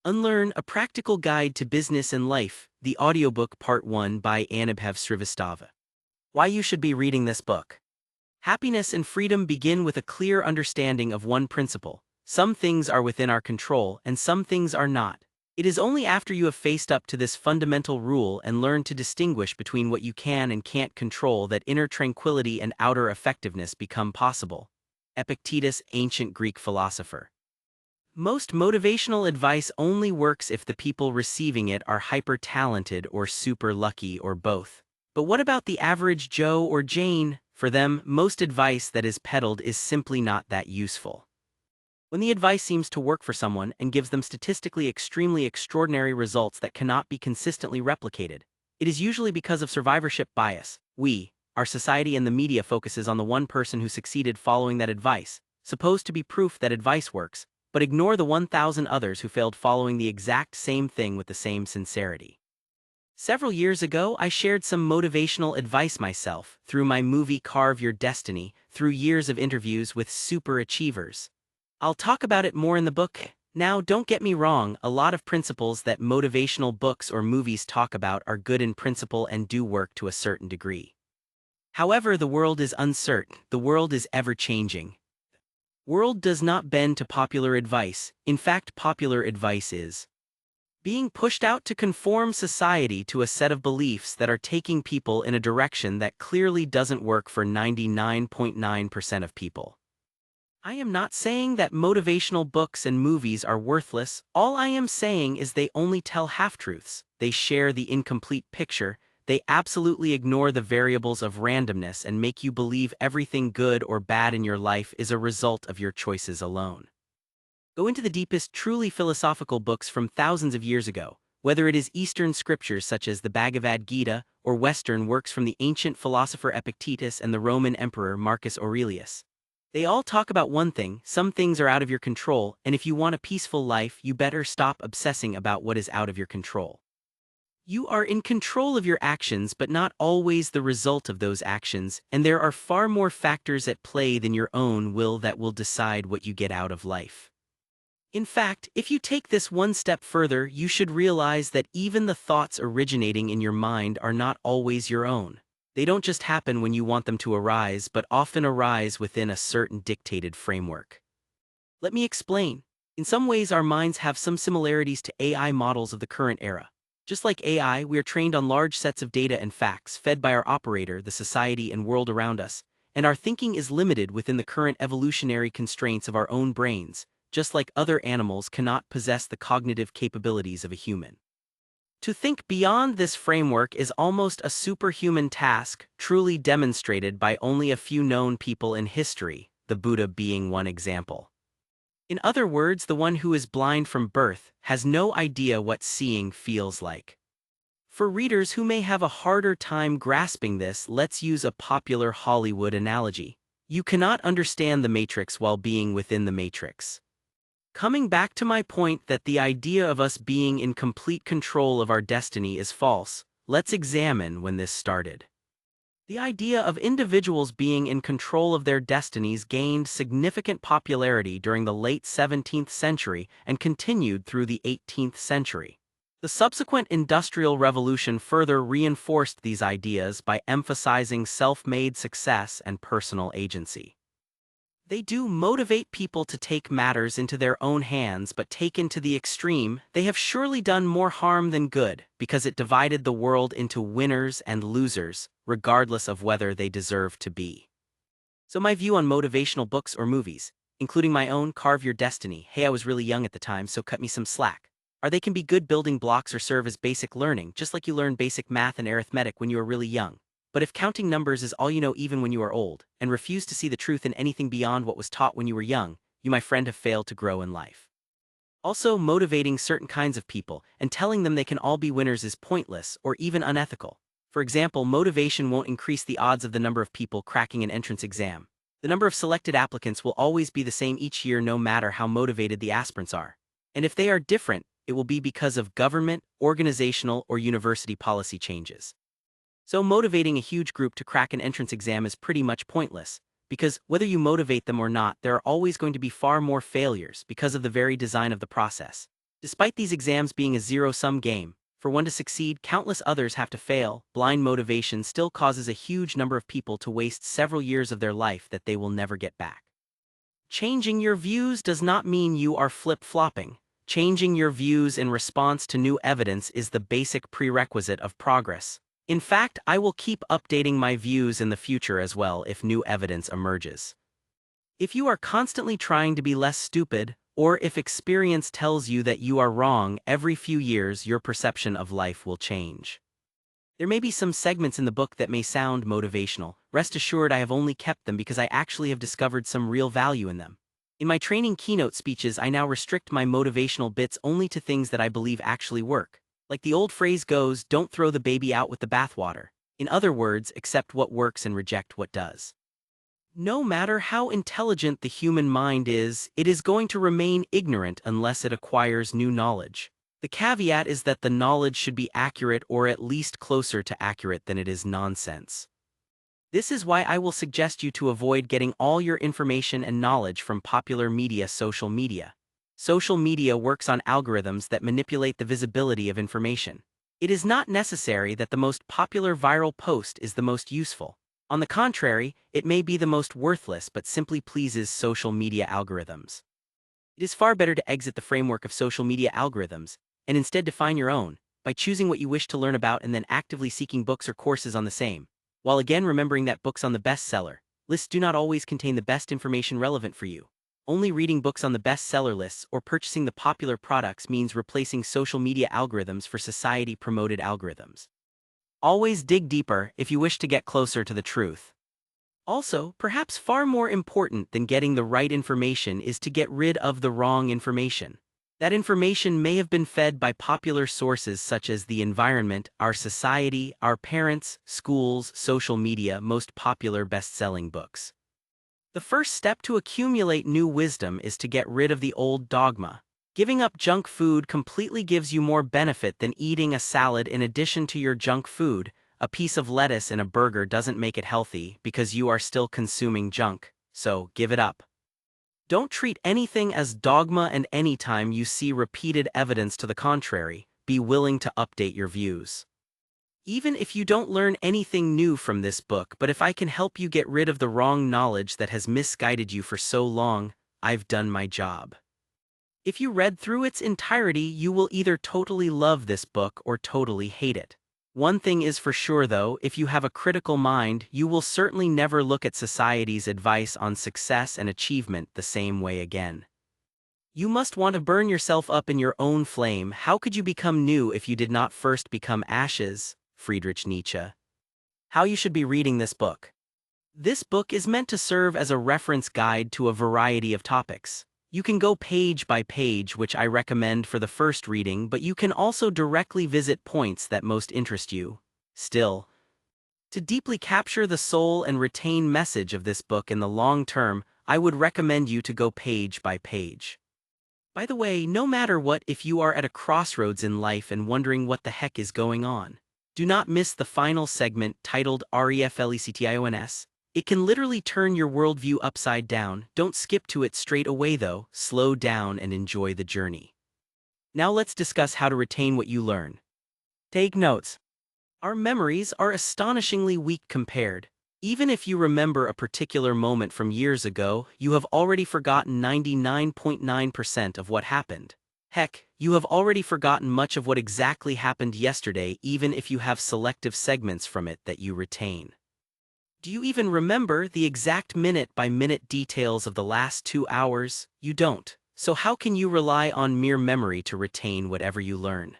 Unlearn, A Practical Guide to Business and Life, the Audiobook Part 1 by Anubhav Srivastava. Why you should be reading this book. Happiness and freedom begin with a clear understanding of one principle. Some things are within our control and some things are not. It is only after you have faced up to this fundamental rule and learned to distinguish between what you can and can't control that inner tranquility and outer effectiveness become possible. Epictetus, ancient Greek philosopher. Most motivational advice only works if the people receiving it are hyper-talented or super lucky or both. But what about the average Joe or Jane? For them, most advice that is peddled is simply not that useful. When the advice seems to work for someone and gives them statistically extremely extraordinary results that cannot be consistently replicated, it is usually because of survivorship bias. Our society and the media focuses on the one person who succeeded following that advice, supposed to be proof that advice works, but ignore the 1,000 others who failed following the exact same thing with the same sincerity. Several years ago, I shared some motivational advice myself, through my movie Carve Your Destiny, through years of interviews with super achievers. I'll talk about it more in the book. Now, don't get me wrong, a lot of principles that motivational books or movies talk about are good in principle and do work to a certain degree. However, the world is uncertain, the world is ever-changing. World does not bend to popular advice. In fact, popular advice is being pushed out to conform society to a set of beliefs that are taking people in a direction that clearly doesn't work for 99.9% of people. I am not saying that motivational books and movies are worthless. All I am saying is they only tell half-truths. They share the incomplete picture. They absolutely ignore the variables of randomness and make you believe everything good or bad in your life is a result of your choices alone. Go into the deepest, truly philosophical books from thousands of years ago, whether it is Eastern scriptures such as the Bhagavad Gita or Western works from the ancient philosopher Epictetus and the Roman Emperor Marcus Aurelius. They all talk about one thing: some things are out of your control, and if you want a peaceful life, you better stop obsessing about what is out of your control. You are in control of your actions, but not always the result of those actions, and there are far more factors at play than your own will that will decide what you get out of life. In fact, if you take this one step further, you should realize that even the thoughts originating in your mind are not always your own. They don't just happen when you want them to arise, but often arise within a certain dictated framework. Let me explain. In some ways, our minds have some similarities to AI models of the current era. Just like AI, we are trained on large sets of data and facts fed by our operator, the society and world around us, and our thinking is limited within the current evolutionary constraints of our own brains, just like other animals cannot possess the cognitive capabilities of a human. To think beyond this framework is almost a superhuman task, truly demonstrated by only a few known people in history, the Buddha being one example. In other words, the one who is blind from birth has no idea what seeing feels like. For readers who may have a harder time grasping this, let's use a popular Hollywood analogy. You cannot understand the Matrix while being within the Matrix. Coming back to my point that the idea of us being in complete control of our destiny is false, let's examine when this started. The idea of individuals being in control of their destinies gained significant popularity during the late 17th century and continued through the 18th century. The subsequent Industrial Revolution further reinforced these ideas by emphasizing self-made success and personal agency. They do motivate people to take matters into their own hands, but taken to the extreme, they have surely done more harm than good, because it divided the world into winners and losers, regardless of whether they deserve to be. So my view on motivational books or movies, including my own Carve Your Destiny. Hey, I was really young at the time, so cut me some slack. They can be good building blocks or serve as basic learning, just like you learn basic math and arithmetic when you are really young. But if counting numbers is all you know even when you are old, and refuse to see the truth in anything beyond what was taught when you were young, you, my friend, have failed to grow in life. Also, motivating certain kinds of people and telling them they can all be winners is pointless or even unethical. For example, motivation won't increase the odds of the number of people cracking an entrance exam. The number of selected applicants will always be the same each year no matter how motivated the aspirants are. And if they are different, it will be because of government, organizational, or university policy changes. So motivating a huge group to crack an entrance exam is pretty much pointless, because whether you motivate them or not, there are always going to be far more failures because of the very design of the process. Despite these exams being a zero-sum game, for one to succeed, countless others have to fail. Blind motivation still causes a huge number of people to waste several years of their life that they will never get back. Changing your views does not mean you are flip-flopping. Changing your views in response to new evidence is the basic prerequisite of progress. In fact, I will keep updating my views in the future as well if new evidence emerges. If you are constantly trying to be less stupid, or if experience tells you that you are wrong, every few years your perception of life will change. There may be some segments in the book that may sound motivational. Rest assured, I have only kept them because I actually have discovered some real value in them. In my training keynote speeches, I now restrict my motivational bits only to things that I believe actually work. Like the old phrase goes, don't throw the baby out with the bathwater. In other words, accept what works and reject what does. No matter how intelligent the human mind is, it is going to remain ignorant unless it acquires new knowledge. The caveat is that the knowledge should be accurate or at least closer to accurate than it is nonsense. This is why I will suggest you to avoid getting all your information and knowledge from popular media. Social media. Social media works on algorithms that manipulate the visibility of information. It is not necessary that the most popular viral post is the most useful. On the contrary, it may be the most worthless but simply pleases social media algorithms. It is far better to exit the framework of social media algorithms and instead define your own, by choosing what you wish to learn about and then actively seeking books or courses on the same, while again remembering that books on the bestseller lists do not always contain the best information relevant for you. Only reading books on the bestseller lists or purchasing the popular products means replacing social media algorithms for society-promoted algorithms. Always dig deeper if you wish to get closer to the truth. Also, perhaps far more important than getting the right information is to get rid of the wrong information. That information may have been fed by popular sources such as the environment, our society, our parents, schools, social media, most popular best-selling books. The first step to accumulate new wisdom is to get rid of the old dogma. Giving up junk food completely gives you more benefit than eating a salad in addition to your junk food. A piece of lettuce in a burger doesn't make it healthy because you are still consuming junk, so give it up. Don't treat anything as dogma, and anytime you see repeated evidence to the contrary, be willing to update your views. Even if you don't learn anything new from this book, but if I can help you get rid of the wrong knowledge that has misguided you for so long, I've done my job. If you read through its entirety, you will either totally love this book or totally hate it. One thing is for sure though, if you have a critical mind, you will certainly never look at society's advice on success and achievement the same way again. You must want to burn yourself up in your own flame. How could you become new if you did not first become ashes? Friedrich Nietzsche. How you should be reading this book. This book is meant to serve as a reference guide to a variety of topics. You can go page by page, which I recommend for the first reading, but you can also directly visit points that most interest you. Still, to deeply capture the soul and retain message of this book in the long term, I would recommend you to go page by page. By the way, no matter what, if you are at a crossroads in life and wondering what the heck is going on, do not miss the final segment titled Reflections. It can literally turn your worldview upside down. Don't skip to it straight away though, slow down and enjoy the journey. Now let's discuss how to retain what you learn. Take notes. Our memories are astonishingly weak compared. Even if you remember a particular moment from years ago, you have already forgotten 99.9% of what happened. Heck, you have already forgotten much of what exactly happened yesterday, even if you have selective segments from it that you retain. Do you even remember the exact minute-by-minute details of the last 2 hours? You don't. So how can you rely on mere memory to retain whatever you learn?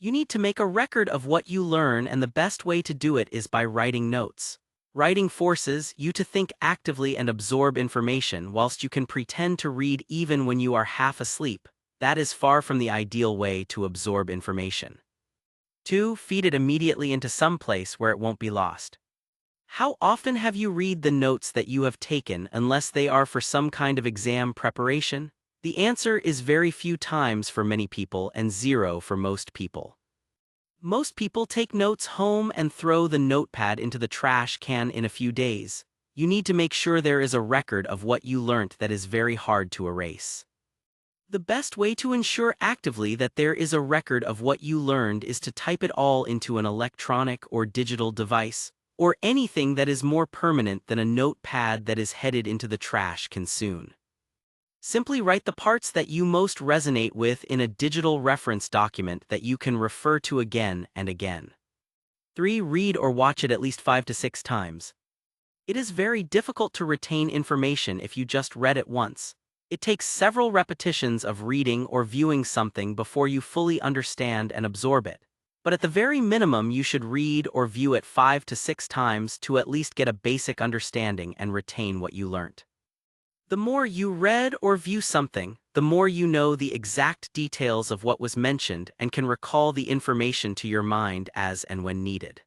You need to make a record of what you learn, and the best way to do it is by writing notes. Writing forces you to think actively and absorb information whilst you can pretend to read even when you are half asleep. That is far from the ideal way to absorb information. 2. Feed it immediately into some place where it won't be lost. How often have you read the notes that you have taken unless they are for some kind of exam preparation? The answer is very few times for many people and 0 for most people. Most people take notes home and throw the notepad into the trash can in a few days. You need to make sure there is a record of what you learnt that is very hard to erase. The best way to ensure actively that there is a record of what you learned is to type it all into an electronic or digital device, or anything that is more permanent than a notepad that is headed into the trash can soon. Simply write the parts that you most resonate with in a digital reference document that you can refer to again and again. 3. Read or watch it at least 5 to 6 times. It is very difficult to retain information if you just read it once. It takes several repetitions of reading or viewing something before you fully understand and absorb it. But at the very minimum, you should read or view it 5 to 6 times to at least get a basic understanding and retain what you learnt. The more you read or view something, the more you know the exact details of what was mentioned and can recall the information to your mind as and when needed.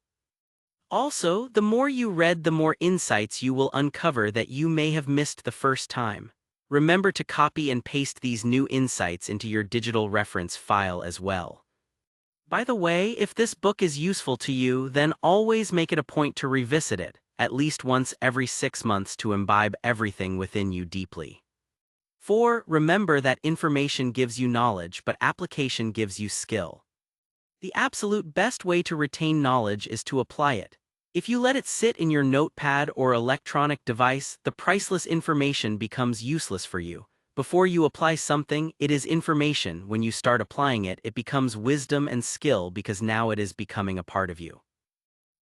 Also, the more you read, the more insights you will uncover that you may have missed the first time. Remember to copy and paste these new insights into your digital reference file as well. By the way, if this book is useful to you, then always make it a point to revisit it, at least once every 6 months to imbibe everything within you deeply. 4. Remember that information gives you knowledge, but application gives you skill. The absolute best way to retain knowledge is to apply it. If you let it sit in your notepad or electronic device, the priceless information becomes useless for you. Before you apply something, it is information. When you start applying it, it becomes wisdom and skill because now it is becoming a part of you.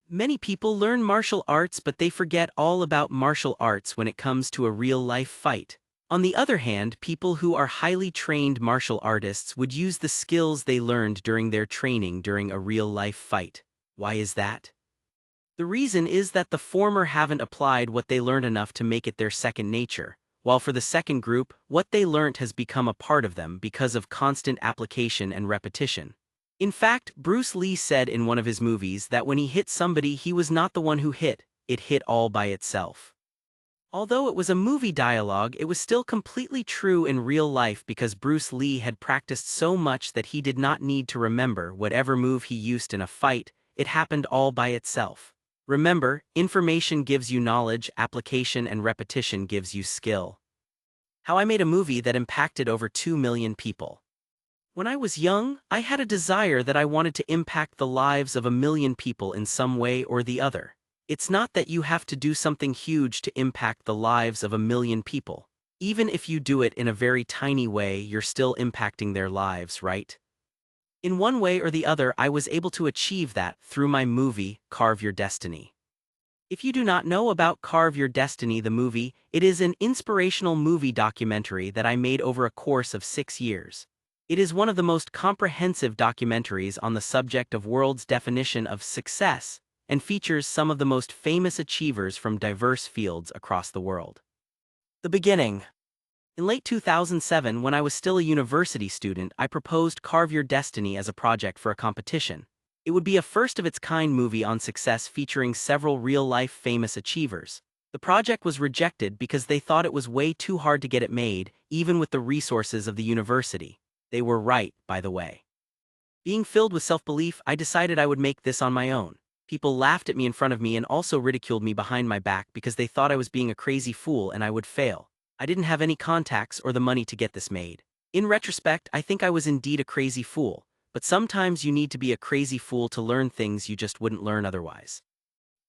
Many people learn martial arts, but they forget all about martial arts when it comes to a real-life fight. On the other hand, people who are highly trained martial artists would use the skills they learned during their training during a real-life fight. Why is that? The reason is that the former haven't applied what they learned enough to make it their second nature, while for the second group, what they learnt has become a part of them because of constant application and repetition. In fact, Bruce Lee said in one of his movies that when he hit somebody, he was not the one who hit, it hit all by itself. Although it was a movie dialogue, it was still completely true in real life because Bruce Lee had practiced so much that he did not need to remember whatever move he used in a fight, it happened all by itself. Remember, information gives you knowledge, application and repetition gives you skill. How I made a movie that impacted over 2 million people. When I was young, I had a desire that I wanted to impact the lives of 1 million people in some way or the other. It's not that you have to do something huge to impact the lives of 1 million people. Even if you do it in a very tiny way, you're still impacting their lives, right? In one way or the other, I was able to achieve that through my movie, Carve Your Destiny. If you do not know about Carve Your Destiny, the movie, it is an inspirational movie documentary that I made over a course of 6 years. It is one of the most comprehensive documentaries on the subject of world's definition of success, and features some of the most famous achievers from diverse fields across the world. The beginning. In late 2007, when I was still a university student, I proposed Carve Your Destiny as a project for a competition. It would be a first-of-its-kind movie on success featuring several real-life famous achievers. The project was rejected because they thought it was way too hard to get it made, even with the resources of the university. They were right, by the way. Being filled with self-belief, I decided I would make this on my own. People laughed at me in front of me and also ridiculed me behind my back because they thought I was being a crazy fool and I would fail. I didn't have any contacts or the money to get this made. In retrospect, I think I was indeed a crazy fool, but sometimes you need to be a crazy fool to learn things you just wouldn't learn otherwise.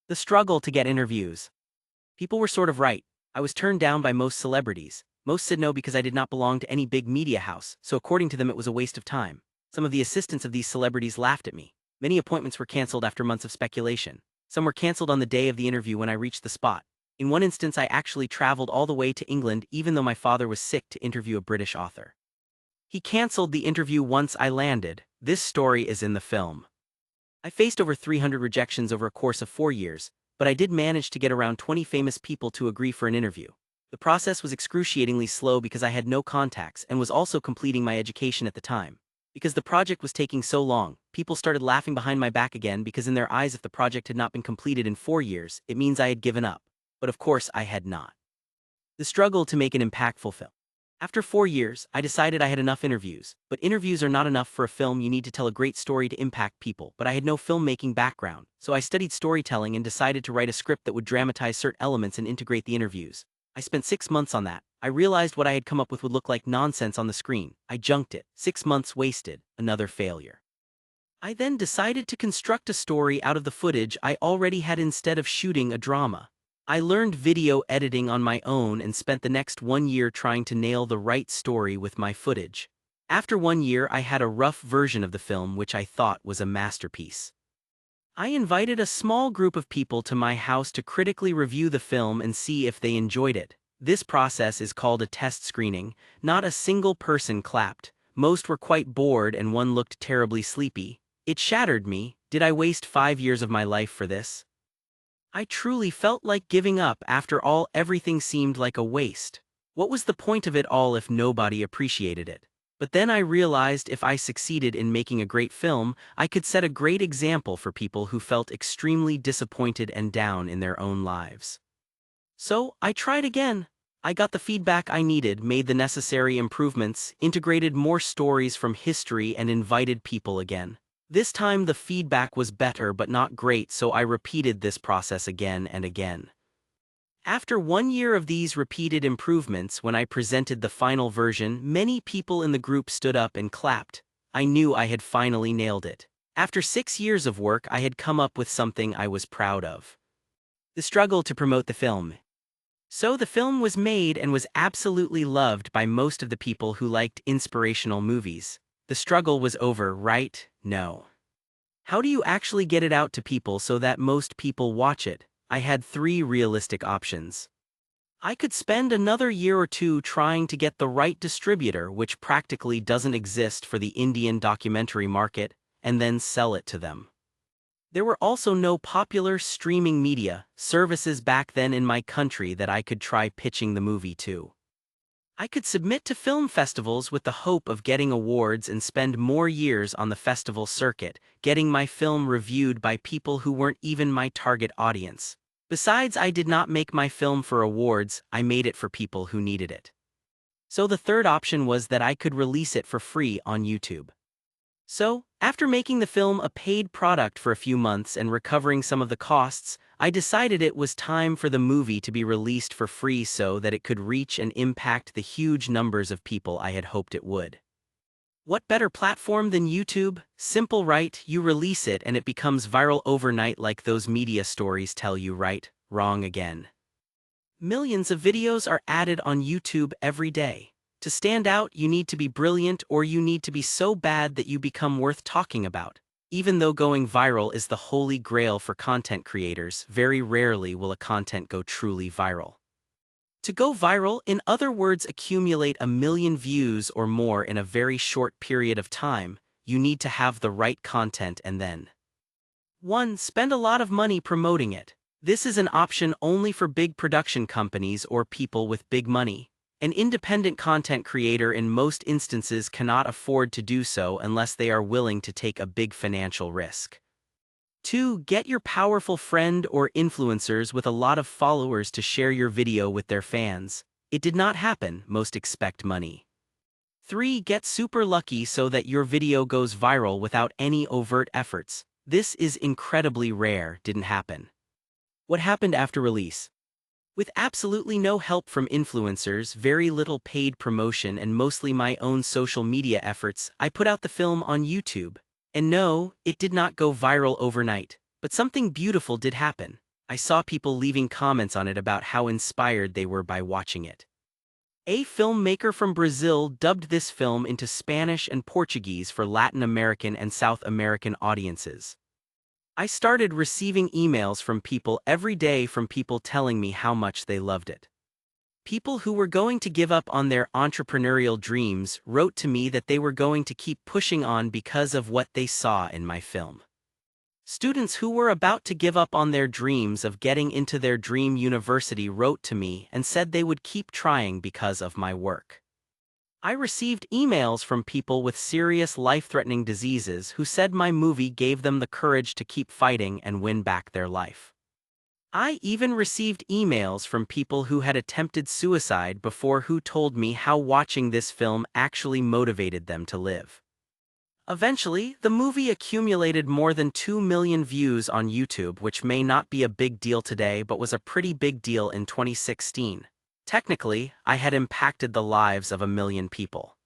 The struggle to get interviews. People were sort of right. I was turned down by most celebrities. Most said no because I did not belong to any big media house, so according to them it was a waste of time. Some of the assistants of these celebrities laughed at me. Many appointments were canceled after months of speculation. Some were canceled on the day of the interview when I reached the spot. In one instance, I actually traveled all the way to England even though my father was sick to interview a British author. He canceled the interview once I landed. This story is in the film. I faced over 300 rejections over a course of 4 years, but I did manage to get around 20 famous people to agree for an interview. The process was excruciatingly slow because I had no contacts and was also completing my education at the time. Because the project was taking so long, people started laughing behind my back again because in their eyes if the project had not been completed in 4 years, it means I had given up. But of course I had not. The struggle to make an impactful film. After 4 years, I decided I had enough interviews, but interviews are not enough for a film. You need to tell a great story to impact people, but I had no filmmaking background, so I studied storytelling and decided to write a script that would dramatize certain elements and integrate the interviews. I spent 6 months on that. I realized what I had come up with would look like nonsense on the screen. I junked it. 6 months wasted. Another failure. I then decided to construct a story out of the footage I already had instead of shooting a drama. I learned video editing on my own and spent the next 1 year trying to nail the right story with my footage. After 1 year, I had a rough version of the film which I thought was a masterpiece. I invited a small group of people to my house to critically review the film and see if they enjoyed it. This process is called a test screening. Not a single person clapped. Most were quite bored and one looked terribly sleepy. It shattered me. Did I waste 5 years of my life for this? I truly felt like giving up. After all, everything seemed like a waste. What was the point of it all if nobody appreciated it? But then I realized if I succeeded in making a great film, I could set a great example for people who felt extremely disappointed and down in their own lives. So, I tried again. I got the feedback I needed, made the necessary improvements, integrated more stories from history and invited people again. This time the feedback was better but not great, so I repeated this process again and again. After 1 year of these repeated improvements, when I presented the final version, many people in the group stood up and clapped. I knew I had finally nailed it. After 6 years of work, I had come up with something I was proud of. The struggle to promote the film. So the film was made and was absolutely loved by most of the people who liked inspirational movies. The struggle was over, right? No. How do you actually get it out to people so that most people watch it? I had 3 realistic options. I could spend another year or 2 trying to get the right distributor, which practically doesn't exist for the Indian documentary market, and then sell it to them. There were also no popular streaming media services back then in my country that I could try pitching the movie to. I could submit to film festivals with the hope of getting awards and spend more years on the festival circuit, getting my film reviewed by people who weren't even my target audience. Besides, I did not make my film for awards, I made it for people who needed it. So the third option was that I could release it for free on YouTube. So, after making the film a paid product for a few months and recovering some of the costs, I decided it was time for the movie to be released for free so that it could reach and impact the huge numbers of people I had hoped it would. What better platform than YouTube? Simple, right? You release it and it becomes viral overnight like those media stories tell you, right? Wrong again. Millions of videos are added on YouTube every day. To stand out, you need to be brilliant or you need to be so bad that you become worth talking about. Even though going viral is the holy grail for content creators, very rarely will a content go truly viral. To go viral, in other words, accumulate 1 million views or more in a very short period of time, you need to have the right content and then 1. Spend a lot of money promoting it. This is an option only for big production companies or people with big money. An independent content creator in most instances cannot afford to do so unless they are willing to take a big financial risk. 2. Get your powerful friend or influencers with a lot of followers to share your video with their fans. It did not happen, most expect money. 3. Get super lucky so that your video goes viral without any overt efforts. This is incredibly rare, didn't happen. What happened after release? With absolutely no help from influencers, very little paid promotion and mostly my own social media efforts, I put out the film on YouTube. And no, it did not go viral overnight, but something beautiful did happen. I saw people leaving comments on it about how inspired they were by watching it. A filmmaker from Brazil dubbed this film into Spanish and Portuguese for Latin American and South American audiences. I started receiving emails from people every day from people telling me how much they loved it. People who were going to give up on their entrepreneurial dreams wrote to me that they were going to keep pushing on because of what they saw in my film. Students who were about to give up on their dreams of getting into their dream university wrote to me and said they would keep trying because of my work. I received emails from people with serious life-threatening diseases who said my movie gave them the courage to keep fighting and win back their life. I even received emails from people who had attempted suicide before who told me how watching this film actually motivated them to live. Eventually, the movie accumulated more than 2 million views on YouTube, which may not be a big deal today but was a pretty big deal in 2016. Technically, I had impacted the lives of 1 million people.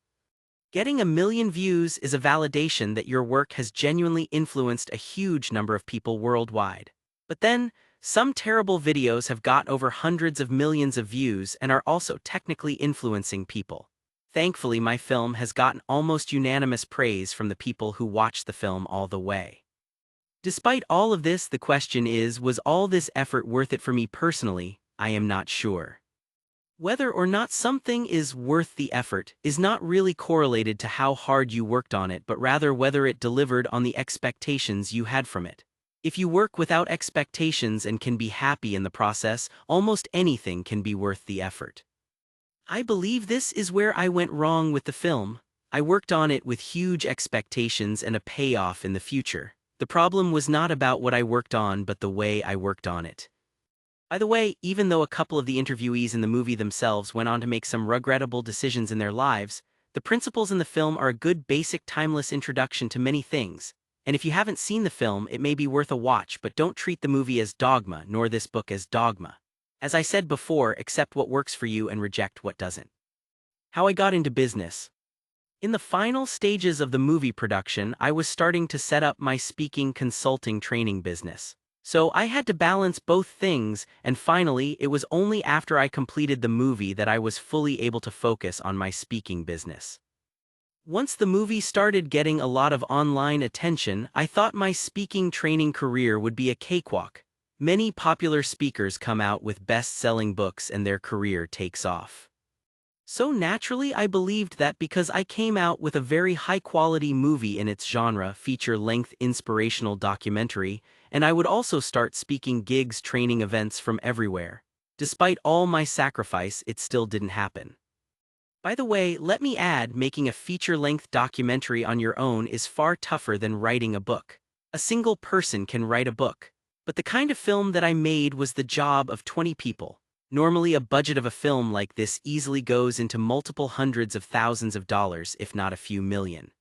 Getting 1 million views is a validation that your work has genuinely influenced a huge number of people worldwide. But then, some terrible videos have got over hundreds of millions of views and are also technically influencing people. Thankfully, my film has gotten almost unanimous praise from the people who watched the film all the way. Despite all of this, the question is, was all this effort worth it for me personally? I am not sure. Whether or not something is worth the effort is not really correlated to how hard you worked on it, but rather whether it delivered on the expectations you had from it. If you work without expectations and can be happy in the process, almost anything can be worth the effort. I believe this is where I went wrong with the film. I worked on it with huge expectations and a payoff in the future. The problem was not about what I worked on, but the way I worked on it. By the way, even though a couple of the interviewees in the movie themselves went on to make some regrettable decisions in their lives, the principles in the film are a good basic timeless introduction to many things. And if you haven't seen the film, it may be worth a watch, but don't treat the movie as dogma nor this book as dogma. As I said before, accept what works for you and reject what doesn't. How I got into business. In the final stages of the movie production, I was starting to set up my speaking consulting training business. So I had to balance both things, and finally, it was only after I completed the movie that I was fully able to focus on my speaking business. Once the movie started getting a lot of online attention, I thought my speaking training career would be a cakewalk. Many popular speakers come out with best-selling books and their career takes off. So naturally, I believed that because I came out with a very high-quality movie in its genre, feature-length inspirational documentary, and I would also start speaking gigs, training events from everywhere. Despite all my sacrifice, it still didn't happen. By the way, let me add, making a feature-length documentary on your own is far tougher than writing a book. A single person can write a book. But the kind of film that I made was the job of 20 people. Normally, a budget of a film like this easily goes into multiple hundreds of thousands of dollars, if not a few million.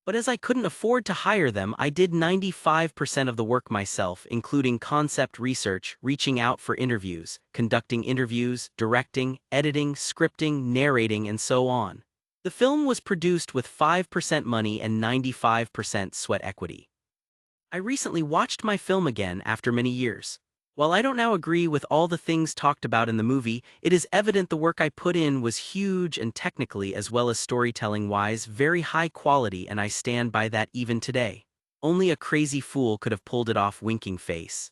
But as I couldn't afford to hire them, I did 95% of the work myself, including concept research, reaching out for interviews, conducting interviews, directing, editing, scripting, narrating, and so on. The film was produced with 5% money and 95% sweat equity. I recently watched my film again after many years. While I don't now agree with all the things talked about in the movie, it is evident the work I put in was huge and technically as well as storytelling-wise very high quality, and I stand by that even today. Only a crazy fool could have pulled it off, winking face.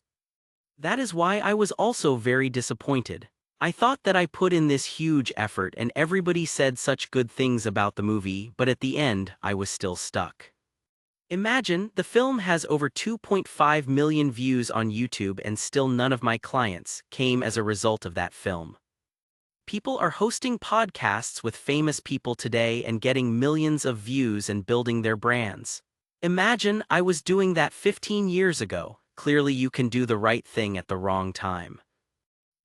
That is why I was also very disappointed. I thought that I put in this huge effort and everybody said such good things about the movie, but at the end, I was still stuck. Imagine, the film has over 2.5 million views on YouTube and still none of my clients came as a result of that film. People are hosting podcasts with famous people today and getting millions of views and building their brands. Imagine I was doing that 15 years ago. Clearly you can do the right thing at the wrong time.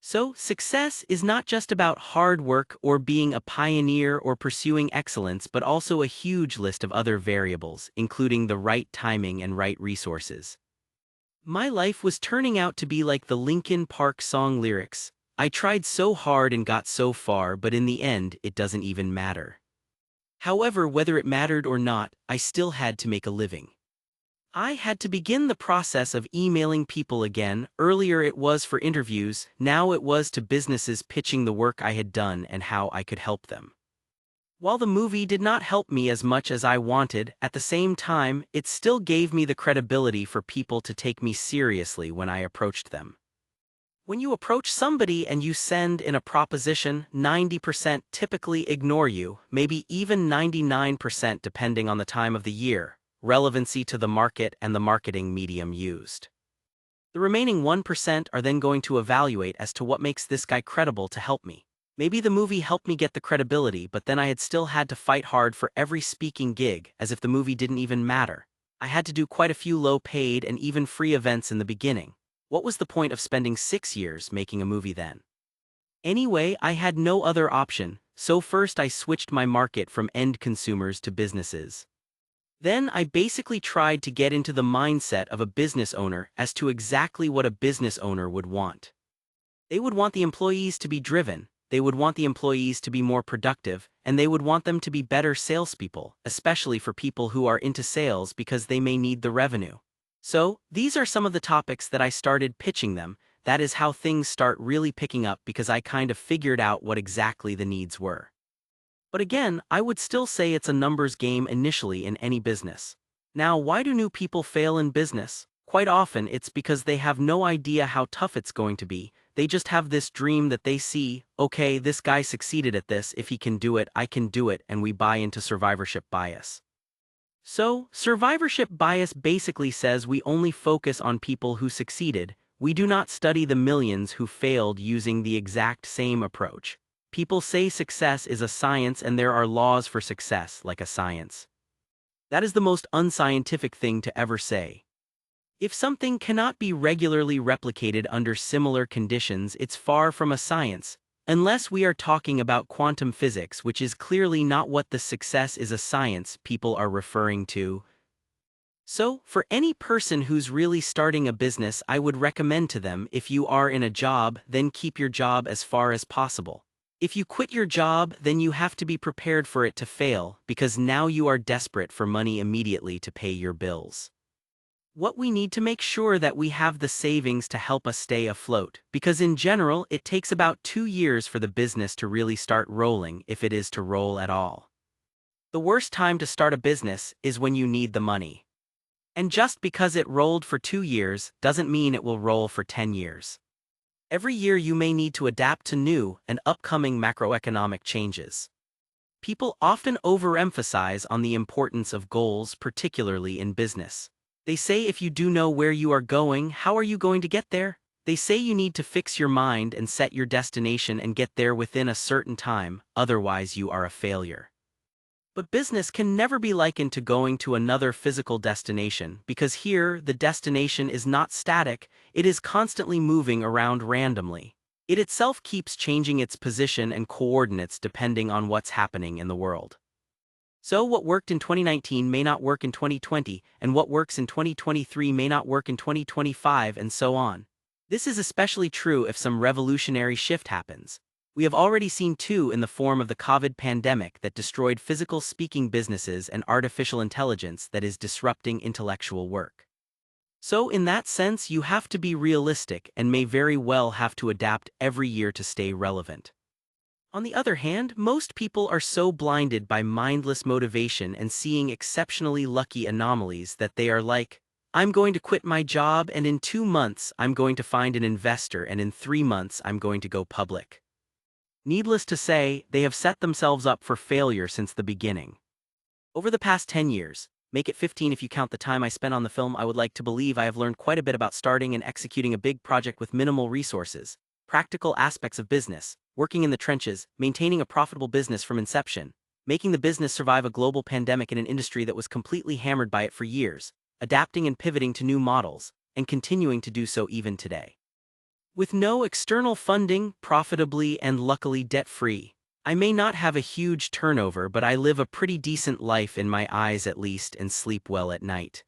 So, success is not just about hard work or being a pioneer or pursuing excellence, but also a huge list of other variables, including the right timing and right resources. My life was turning out to be like the Linkin Park song lyrics. I tried so hard and got so far, but in the end, it doesn't even matter. However, whether it mattered or not, I still had to make a living. I had to begin the process of emailing people again. Earlier it was for interviews, now it was to businesses pitching the work I had done and how I could help them. While the movie did not help me as much as I wanted, at the same time, it still gave me the credibility for people to take me seriously when I approached them. When you approach somebody and you send in a proposition, 90% typically ignore you, maybe even 99% depending on the time of the year, relevancy to the market and the marketing medium used. The remaining 1% are then going to evaluate as to what makes this guy credible to help me. Maybe the movie helped me get the credibility, but then I had still had to fight hard for every speaking gig, as if the movie didn't even matter. I had to do quite a few low-paid and even free events in the beginning. What was the point of spending 6 years making a movie then? Anyway, I had no other option, so first I switched my market from end consumers to businesses. Then I basically tried to get into the mindset of a business owner as to exactly what a business owner would want. They would want the employees to be driven, they would want the employees to be more productive, and they would want them to be better salespeople, especially for people who are into sales because they may need the revenue. So, these are some of the topics that I started pitching them. That is how things start really picking up because I kind of figured out what exactly the needs were. But again, I would still say it's a numbers game initially in any business. Now, why do new people fail in business? Quite often, it's because they have no idea how tough it's going to be. They just have this dream that they see, okay, this guy succeeded at this, if he can do it, I can do it, and we buy into survivorship bias. So, survivorship bias basically says we only focus on people who succeeded. We do not study the millions who failed using the exact same approach. People say success is a science and there are laws for success like a science. That is the most unscientific thing to ever say. If something cannot be regularly replicated under similar conditions, it's far from a science, unless we are talking about quantum physics, which is clearly not what the success is a science people are referring to. So, for any person who's really starting a business, I would recommend to them, if you are in a job, then keep your job as far as possible. If you quit your job, then you have to be prepared for it to fail, because now you are desperate for money immediately to pay your bills. What we need to make sure that we have the savings to help us stay afloat, because in general, it takes about 2 years for the business to really start rolling, if it is to roll at all. The worst time to start a business is when you need the money. And just because it rolled for 2 years doesn't mean it will roll for 10 years. Every year you may need to adapt to new and upcoming macroeconomic changes. People often overemphasize on the importance of goals, particularly in business. They say if you do know where you are going, how are you going to get there? They say you need to fix your mind and set your destination and get there within a certain time, otherwise you are a failure. But business can never be likened to going to another physical destination, because here, the destination is not static, it is constantly moving around randomly. It itself keeps changing its position and coordinates depending on what's happening in the world. So what worked in 2019 may not work in 2020, and what works in 2023 may not work in 2025, and so on. This is especially true if some revolutionary shift happens. We have already seen two in the form of the COVID pandemic that destroyed physical speaking businesses and artificial intelligence that is disrupting intellectual work. So in that sense, you have to be realistic and may very well have to adapt every year to stay relevant. On the other hand, most people are so blinded by mindless motivation and seeing exceptionally lucky anomalies that they are like, I'm going to quit my job and in 2 months I'm going to find an investor and in 3 months I'm going to go public. Needless to say, they have set themselves up for failure since the beginning. Over the past 10 years, make it 15 if you count the time I spent on the film, I would like to believe I have learned quite a bit about starting and executing a big project with minimal resources, practical aspects of business, working in the trenches, maintaining a profitable business from inception, making the business survive a global pandemic in an industry that was completely hammered by it for years, adapting and pivoting to new models, and continuing to do so even today. With no external funding, profitably and luckily debt-free. I may not have a huge turnover, but I live a pretty decent life in my eyes at least and sleep well at night.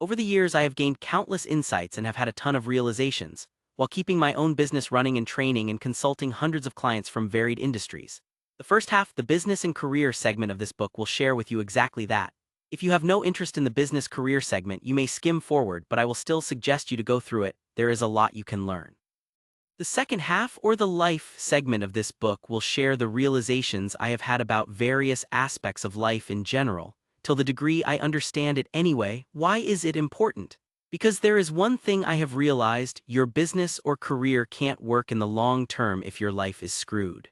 Over the years I have gained countless insights and have had a ton of realizations, while keeping my own business running and training and consulting hundreds of clients from varied industries. The first half, the business and career segment of this book, will share with you exactly that. If you have no interest in the business career segment, you may skim forward, but I will still suggest you to go through it. There is a lot you can learn. The second half, or the life segment of this book, will share the realizations I have had about various aspects of life in general, till the degree I understand it anyway. Why is it important? Because there is one thing I have realized: your business or career can't work in the long term if your life is screwed.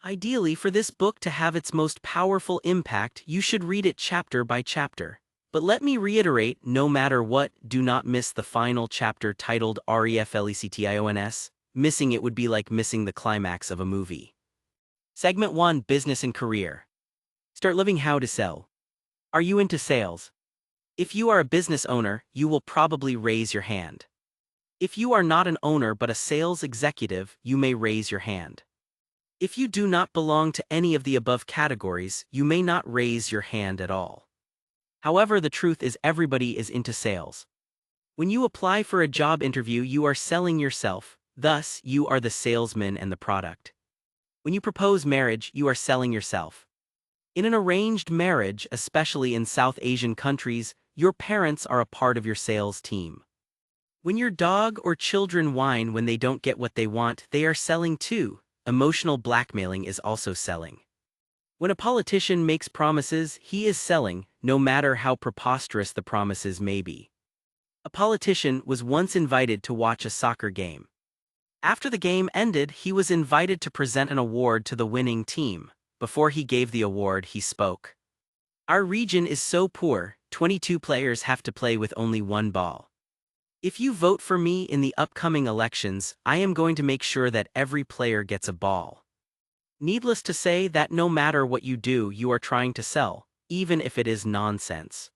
Ideally, for this book to have its most powerful impact, you should read it chapter by chapter. But let me reiterate, no matter what, do not miss the final chapter titled Reflections. Missing it would be like missing the climax of a movie. Segment 1: Business and Career. Start living how to sell. Are you into sales? If you are a business owner, you will probably raise your hand. If you are not an owner but a sales executive, you may raise your hand. If you do not belong to any of the above categories, you may not raise your hand at all. However, the truth is everybody is into sales. When you apply for a job interview, you are selling yourself, thus, you are the salesman and the product. When you propose marriage, you are selling yourself. In an arranged marriage, especially in South Asian countries, your parents are a part of your sales team. When your dog or children whine when they don't get what they want, they are selling too. Emotional blackmailing is also selling. When a politician makes promises, he is selling, no matter how preposterous the promises may be. A politician was once invited to watch a soccer game. After the game ended, he was invited to present an award to the winning team. Before he gave the award, he spoke. "Our region is so poor, 22 players have to play with only one ball. If you vote for me in the upcoming elections, I am going to make sure that every player gets a ball." Needless to say that no matter what you do, you are trying to sell, even if it is nonsense.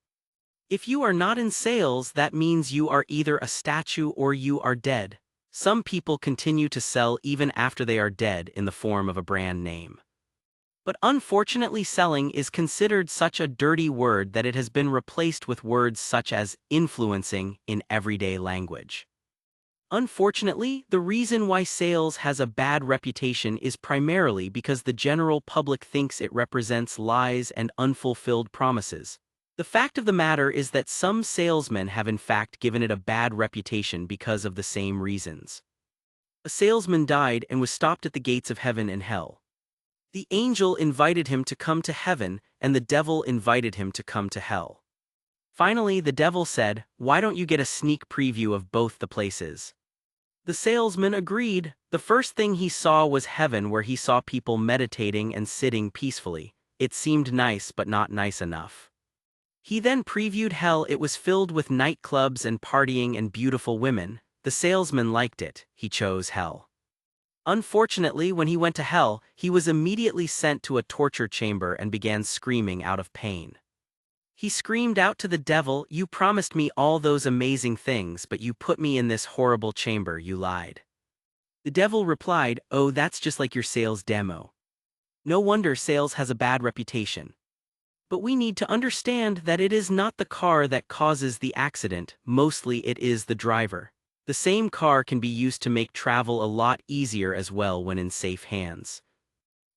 If you are not in sales, that means you are either a statue or you are dead. Some people continue to sell even after they are dead in the form of a brand name. But unfortunately, selling is considered such a dirty word that it has been replaced with words such as influencing in everyday language. Unfortunately, the reason why sales has a bad reputation is primarily because the general public thinks it represents lies and unfulfilled promises. The fact of the matter is that some salesmen have in fact given it a bad reputation because of the same reasons. A salesman died and was stopped at the gates of heaven and hell. The angel invited him to come to heaven, and the devil invited him to come to hell. Finally, the devil said, "Why don't you get a sneak preview of both the places?" The salesman agreed. The first thing he saw was heaven, where he saw people meditating and sitting peacefully. It seemed nice, but not nice enough. He then previewed hell. It was filled with nightclubs and partying and beautiful women. The salesman liked it. He chose hell. Unfortunately, when he went to hell, he was immediately sent to a torture chamber and began screaming out of pain. He screamed out to the devil, "You promised me all those amazing things, but you put me in this horrible chamber. You lied." The devil replied, "Oh, that's just like your sales demo. No wonder sales has a bad reputation. But we need to understand that it is not the car that causes the accident, mostly it is the driver. The same car can be used to make travel a lot easier as well when in safe hands.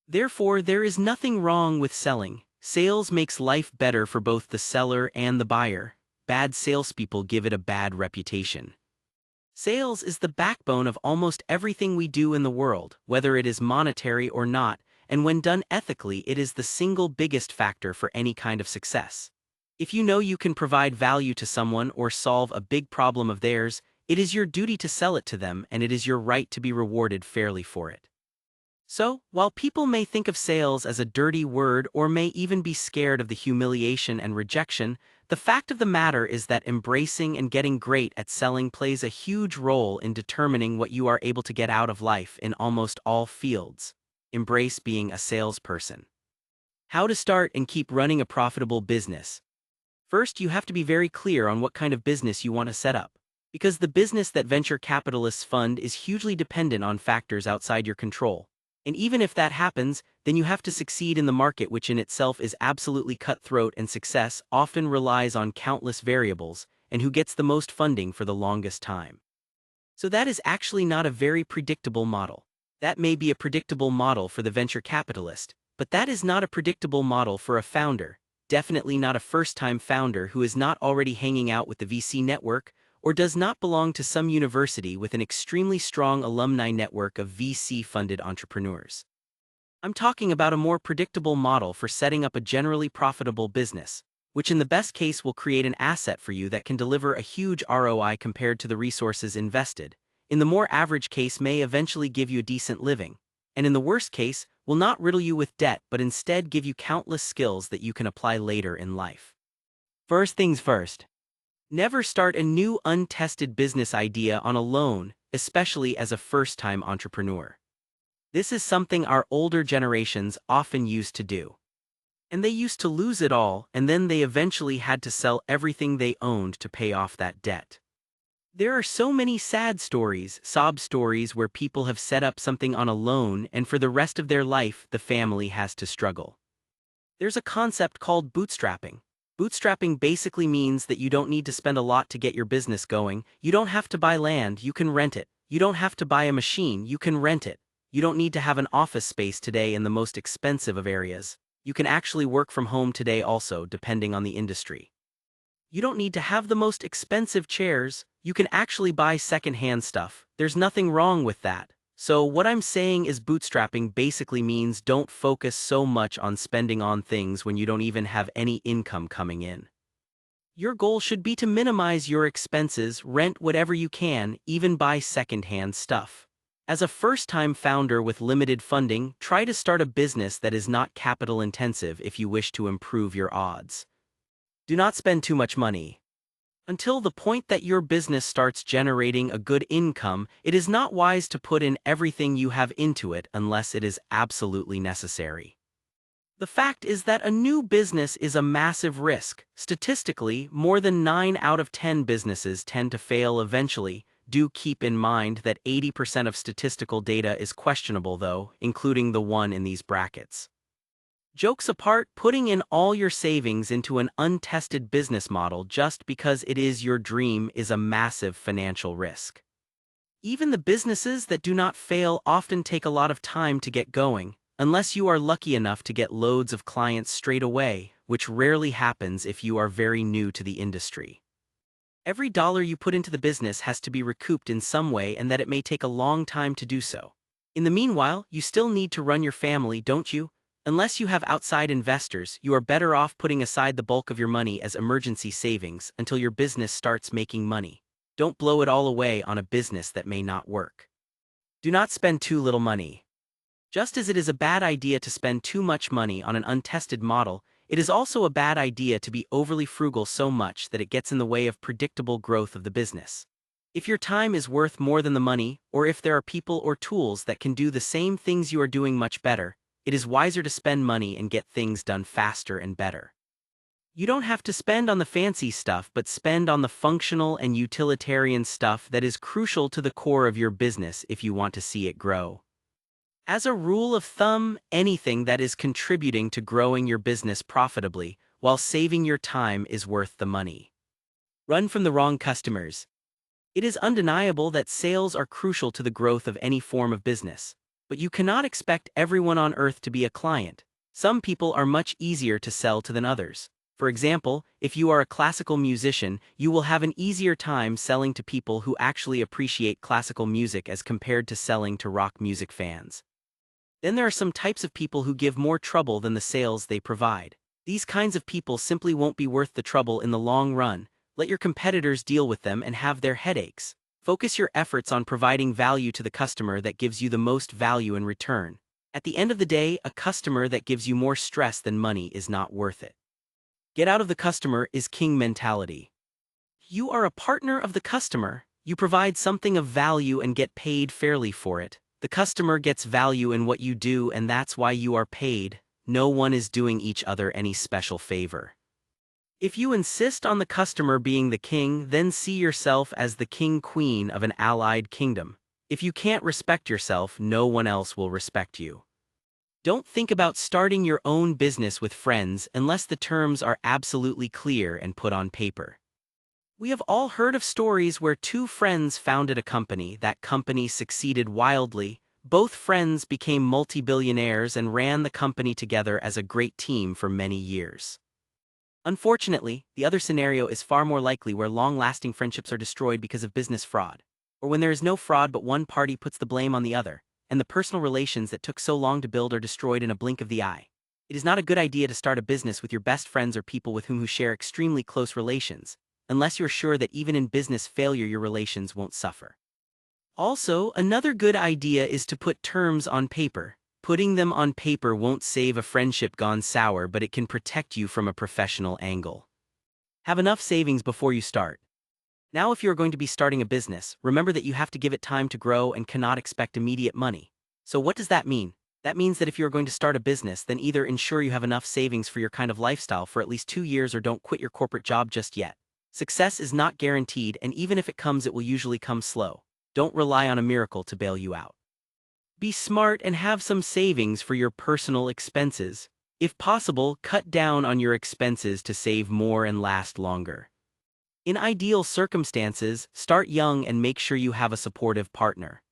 Therefore, there is nothing wrong with selling. Sales makes life better for both the seller and the buyer. Bad salespeople give it a bad reputation. Sales is the backbone of almost everything we do in the world, whether it is monetary or not, and when done ethically, it is the single biggest factor for any kind of success. If you know you can provide value to someone or solve a big problem of theirs, it is your duty to sell it to them, and it is your right to be rewarded fairly for it. So, while people may think of sales as a dirty word or may even be scared of the humiliation and rejection, the fact of the matter is that embracing and getting great at selling plays a huge role in determining what you are able to get out of life in almost all fields. Embrace being a salesperson. How to start and keep running a profitable business. First, you have to be very clear on what kind of business you want to set up. Because the business that venture capitalists fund is hugely dependent on factors outside your control. And even if that happens, then you have to succeed in the market, which in itself is absolutely cutthroat, and success often relies on countless variables, and who gets the most funding for the longest time. So that is actually not a very predictable model. That may be a predictable model for the venture capitalist, but that is not a predictable model for a founder, definitely not a first-time founder who is not already hanging out with the VC network, or does not belong to some university with an extremely strong alumni network of VC-funded entrepreneurs. I'm talking about a more predictable model for setting up a generally profitable business, which in the best case will create an asset for you that can deliver a huge ROI compared to the resources invested, in the more average case may eventually give you a decent living, and in the worst case, will not riddle you with debt but instead give you countless skills that you can apply later in life. First things first. Never start a new untested business idea on a loan, especially as a first-time entrepreneur. This is something our older generations often used to do. And they used to lose it all, and then they eventually had to sell everything they owned to pay off that debt. There are so many sad stories, sob stories, where people have set up something on a loan and for the rest of their life the family has to struggle. There's a concept called bootstrapping. Bootstrapping basically means that you don't need to spend a lot to get your business going. You don't have to buy land, you can rent it. You don't have to buy a machine, you can rent it. You don't need to have an office space today in the most expensive of areas. You can actually work from home today also, depending on the industry. You don't need to have the most expensive chairs. You can actually buy secondhand stuff. There's nothing wrong with that. So what I'm saying is bootstrapping basically means don't focus so much on spending on things when you don't even have any income coming in. Your goal should be to minimize your expenses, rent whatever you can, even buy secondhand stuff. As a first-time founder with limited funding, try to start a business that is not capital-intensive if you wish to improve your odds. Do not spend too much money. Until the point that your business starts generating a good income, it is not wise to put in everything you have into it unless it is absolutely necessary. The fact is that a new business is a massive risk. Statistically, more than 9 out of 10 businesses tend to fail eventually. Do keep in mind that 80% of statistical data is questionable though, including the one in these brackets. Jokes apart, putting in all your savings into an untested business model just because it is your dream is a massive financial risk. Even the businesses that do not fail often take a lot of time to get going, unless you are lucky enough to get loads of clients straight away, which rarely happens if you are very new to the industry. Every dollar you put into the business has to be recouped in some way, and that it may take a long time to do so. In the meanwhile, you still need to run your family, don't you? Unless you have outside investors, you are better off putting aside the bulk of your money as emergency savings until your business starts making money. Don't blow it all away on a business that may not work. Do not spend too little money. Just as it is a bad idea to spend too much money on an untested model, it is also a bad idea to be overly frugal so much that it gets in the way of predictable growth of the business. If your time is worth more than the money, or if there are people or tools that can do the same things you are doing much better, it is wiser to spend money and get things done faster and better. You don't have to spend on the fancy stuff, but spend on the functional and utilitarian stuff that is crucial to the core of your business if you want to see it grow. As a rule of thumb, anything that is contributing to growing your business profitably while saving your time is worth the money. Run from the wrong customers. It is undeniable that sales are crucial to the growth of any form of business. But you cannot expect everyone on earth to be a client. Some people are much easier to sell to than others. For example, if you are a classical musician, you will have an easier time selling to people who actually appreciate classical music as compared to selling to rock music fans. Then there are some types of people who give more trouble than the sales they provide. These kinds of people simply won't be worth the trouble in the long run. Let your competitors deal with them and have their headaches. Focus your efforts on providing value to the customer that gives you the most value in return. At the end of the day, a customer that gives you more stress than money is not worth it. Get out of the customer is king mentality. You are a partner of the customer. You provide something of value and get paid fairly for it. The customer gets value in what you do, and that's why you are paid. No one is doing each other any special favor. If you insist on the customer being the king, then see yourself as the king-queen of an allied kingdom. If you can't respect yourself, no one else will respect you. Don't think about starting your own business with friends unless the terms are absolutely clear and put on paper. We have all heard of stories where two friends founded a company. That company succeeded wildly. Both friends became multi-billionaires and ran the company together as a great team for many years. Unfortunately, the other scenario is far more likely, where long-lasting friendships are destroyed because of business fraud, or when there is no fraud but one party puts the blame on the other, and the personal relations that took so long to build are destroyed in a blink of the eye. It is not a good idea to start a business with your best friends or people with whom you share extremely close relations, unless you're sure that even in business failure your relations won't suffer. Also, another good idea is to put terms on paper. Putting them on paper won't save a friendship gone sour, but it can protect you from a professional angle. Have enough savings before you start. Now, if you are going to be starting a business, remember that you have to give it time to grow and cannot expect immediate money. So what does that mean? That means that if you are going to start a business, then either ensure you have enough savings for your kind of lifestyle for at least 2 years, or don't quit your corporate job just yet. Success is not guaranteed, and even if it comes, it will usually come slow. Don't rely on a miracle to bail you out. Be smart and have some savings for your personal expenses. If possible, cut down on your expenses to save more and last longer. In ideal circumstances, start young and make sure you have a supportive partner.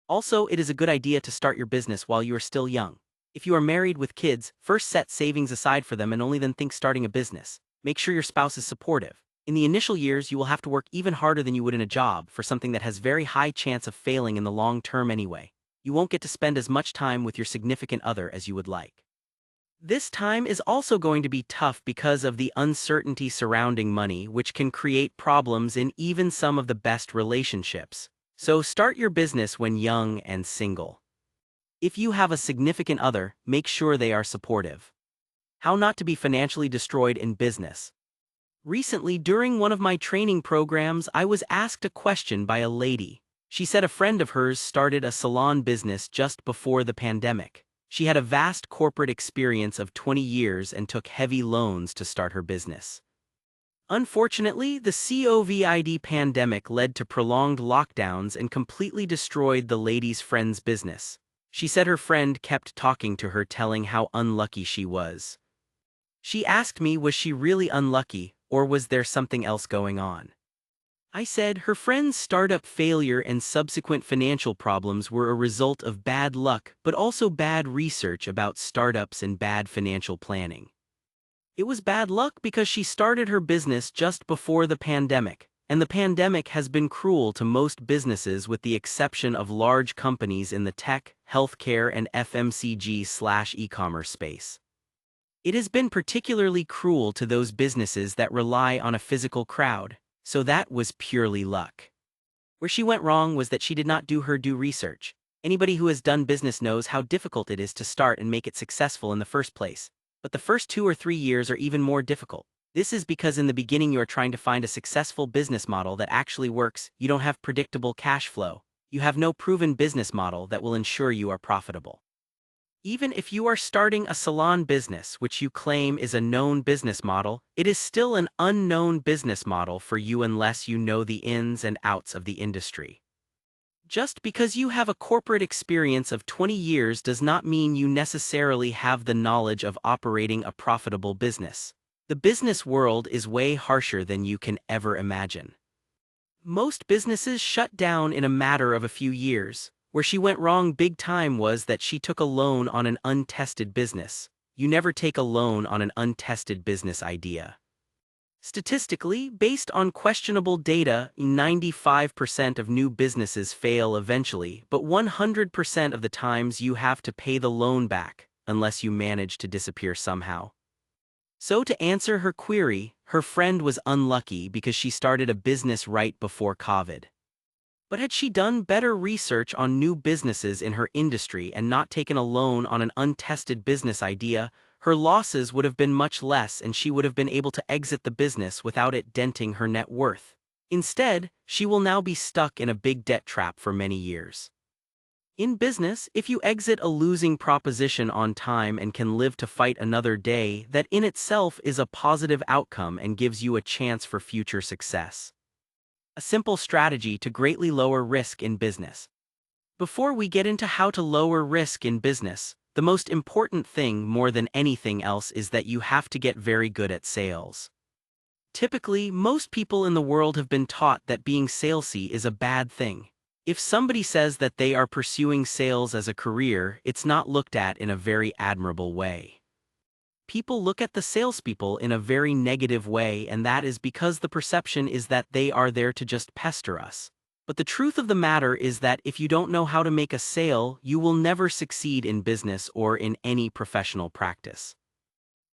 Also, it is a good idea to start your business while you are still young. If you are married with kids, first set savings aside for them and only then think starting a business. Make sure your spouse is supportive. In the initial years, you will have to work even harder than you would in a job for something that has very high chance of failing in the long term anyway. You won't get to spend as much time with your significant other as you would like. This time is also going to be tough because of the uncertainty surrounding money, which can create problems in even some of the best relationships. So start your business when young and single. If you have a significant other, make sure they are supportive. How not to be financially destroyed in business. Recently, during one of my training programs, I was asked a question by a lady. She said a friend of hers started a salon business just before the pandemic. She had a vast corporate experience of 20 years and took heavy loans to start her business. Unfortunately, the COVID pandemic led to prolonged lockdowns and completely destroyed the lady's friend's business. She said her friend kept talking to her, telling how unlucky she was. She asked me, was she really unlucky, or was there something else going on? I said her friend's startup failure and subsequent financial problems were a result of bad luck, but also bad research about startups and bad financial planning. It was bad luck because she started her business just before the pandemic, and the pandemic has been cruel to most businesses with the exception of large companies in the tech, healthcare, and FMCG/e-commerce space. It has been particularly cruel to those businesses that rely on a physical crowd. So that was purely luck. Where she went wrong was that she did not do her due research. Anybody who has done business knows how difficult it is to start and make it successful in the first place. But the first 2 or 3 years are even more difficult. This is because in the beginning you are trying to find a successful business model that actually works. You don't have predictable cash flow. You have no proven business model that will ensure you are profitable. Even if you are starting a salon business which you claim is a known business model, it is still an unknown business model for you unless you know the ins and outs of the industry. Just because you have a corporate experience of 20 years does not mean you necessarily have the knowledge of operating a profitable business. The business world is way harsher than you can ever imagine. Most businesses shut down in a matter of a few years. Where she went wrong big time was that she took a loan on an untested business. You never take a loan on an untested business idea. Statistically, based on questionable data, 95% of new businesses fail eventually, but 100% of the times you have to pay the loan back, unless you manage to disappear somehow. So to answer her query, her friend was unlucky because she started a business right before COVID. But had she done better research on new businesses in her industry and not taken a loan on an untested business idea, her losses would have been much less and she would have been able to exit the business without it denting her net worth. Instead, she will now be stuck in a big debt trap for many years. In business, if you exit a losing proposition on time and can live to fight another day, that in itself is a positive outcome and gives you a chance for future success. A simple strategy to greatly lower risk in business. Before we get into how to lower risk in business, the most important thing more than anything else is that you have to get very good at sales. Typically, most people in the world have been taught that being salesy is a bad thing. If somebody says that they are pursuing sales as a career, it's not looked at in a very admirable way. People look at the salespeople in a very negative way, and that is because the perception is that they are there to just pester us. But the truth of the matter is that if you don't know how to make a sale, you will never succeed in business or in any professional practice.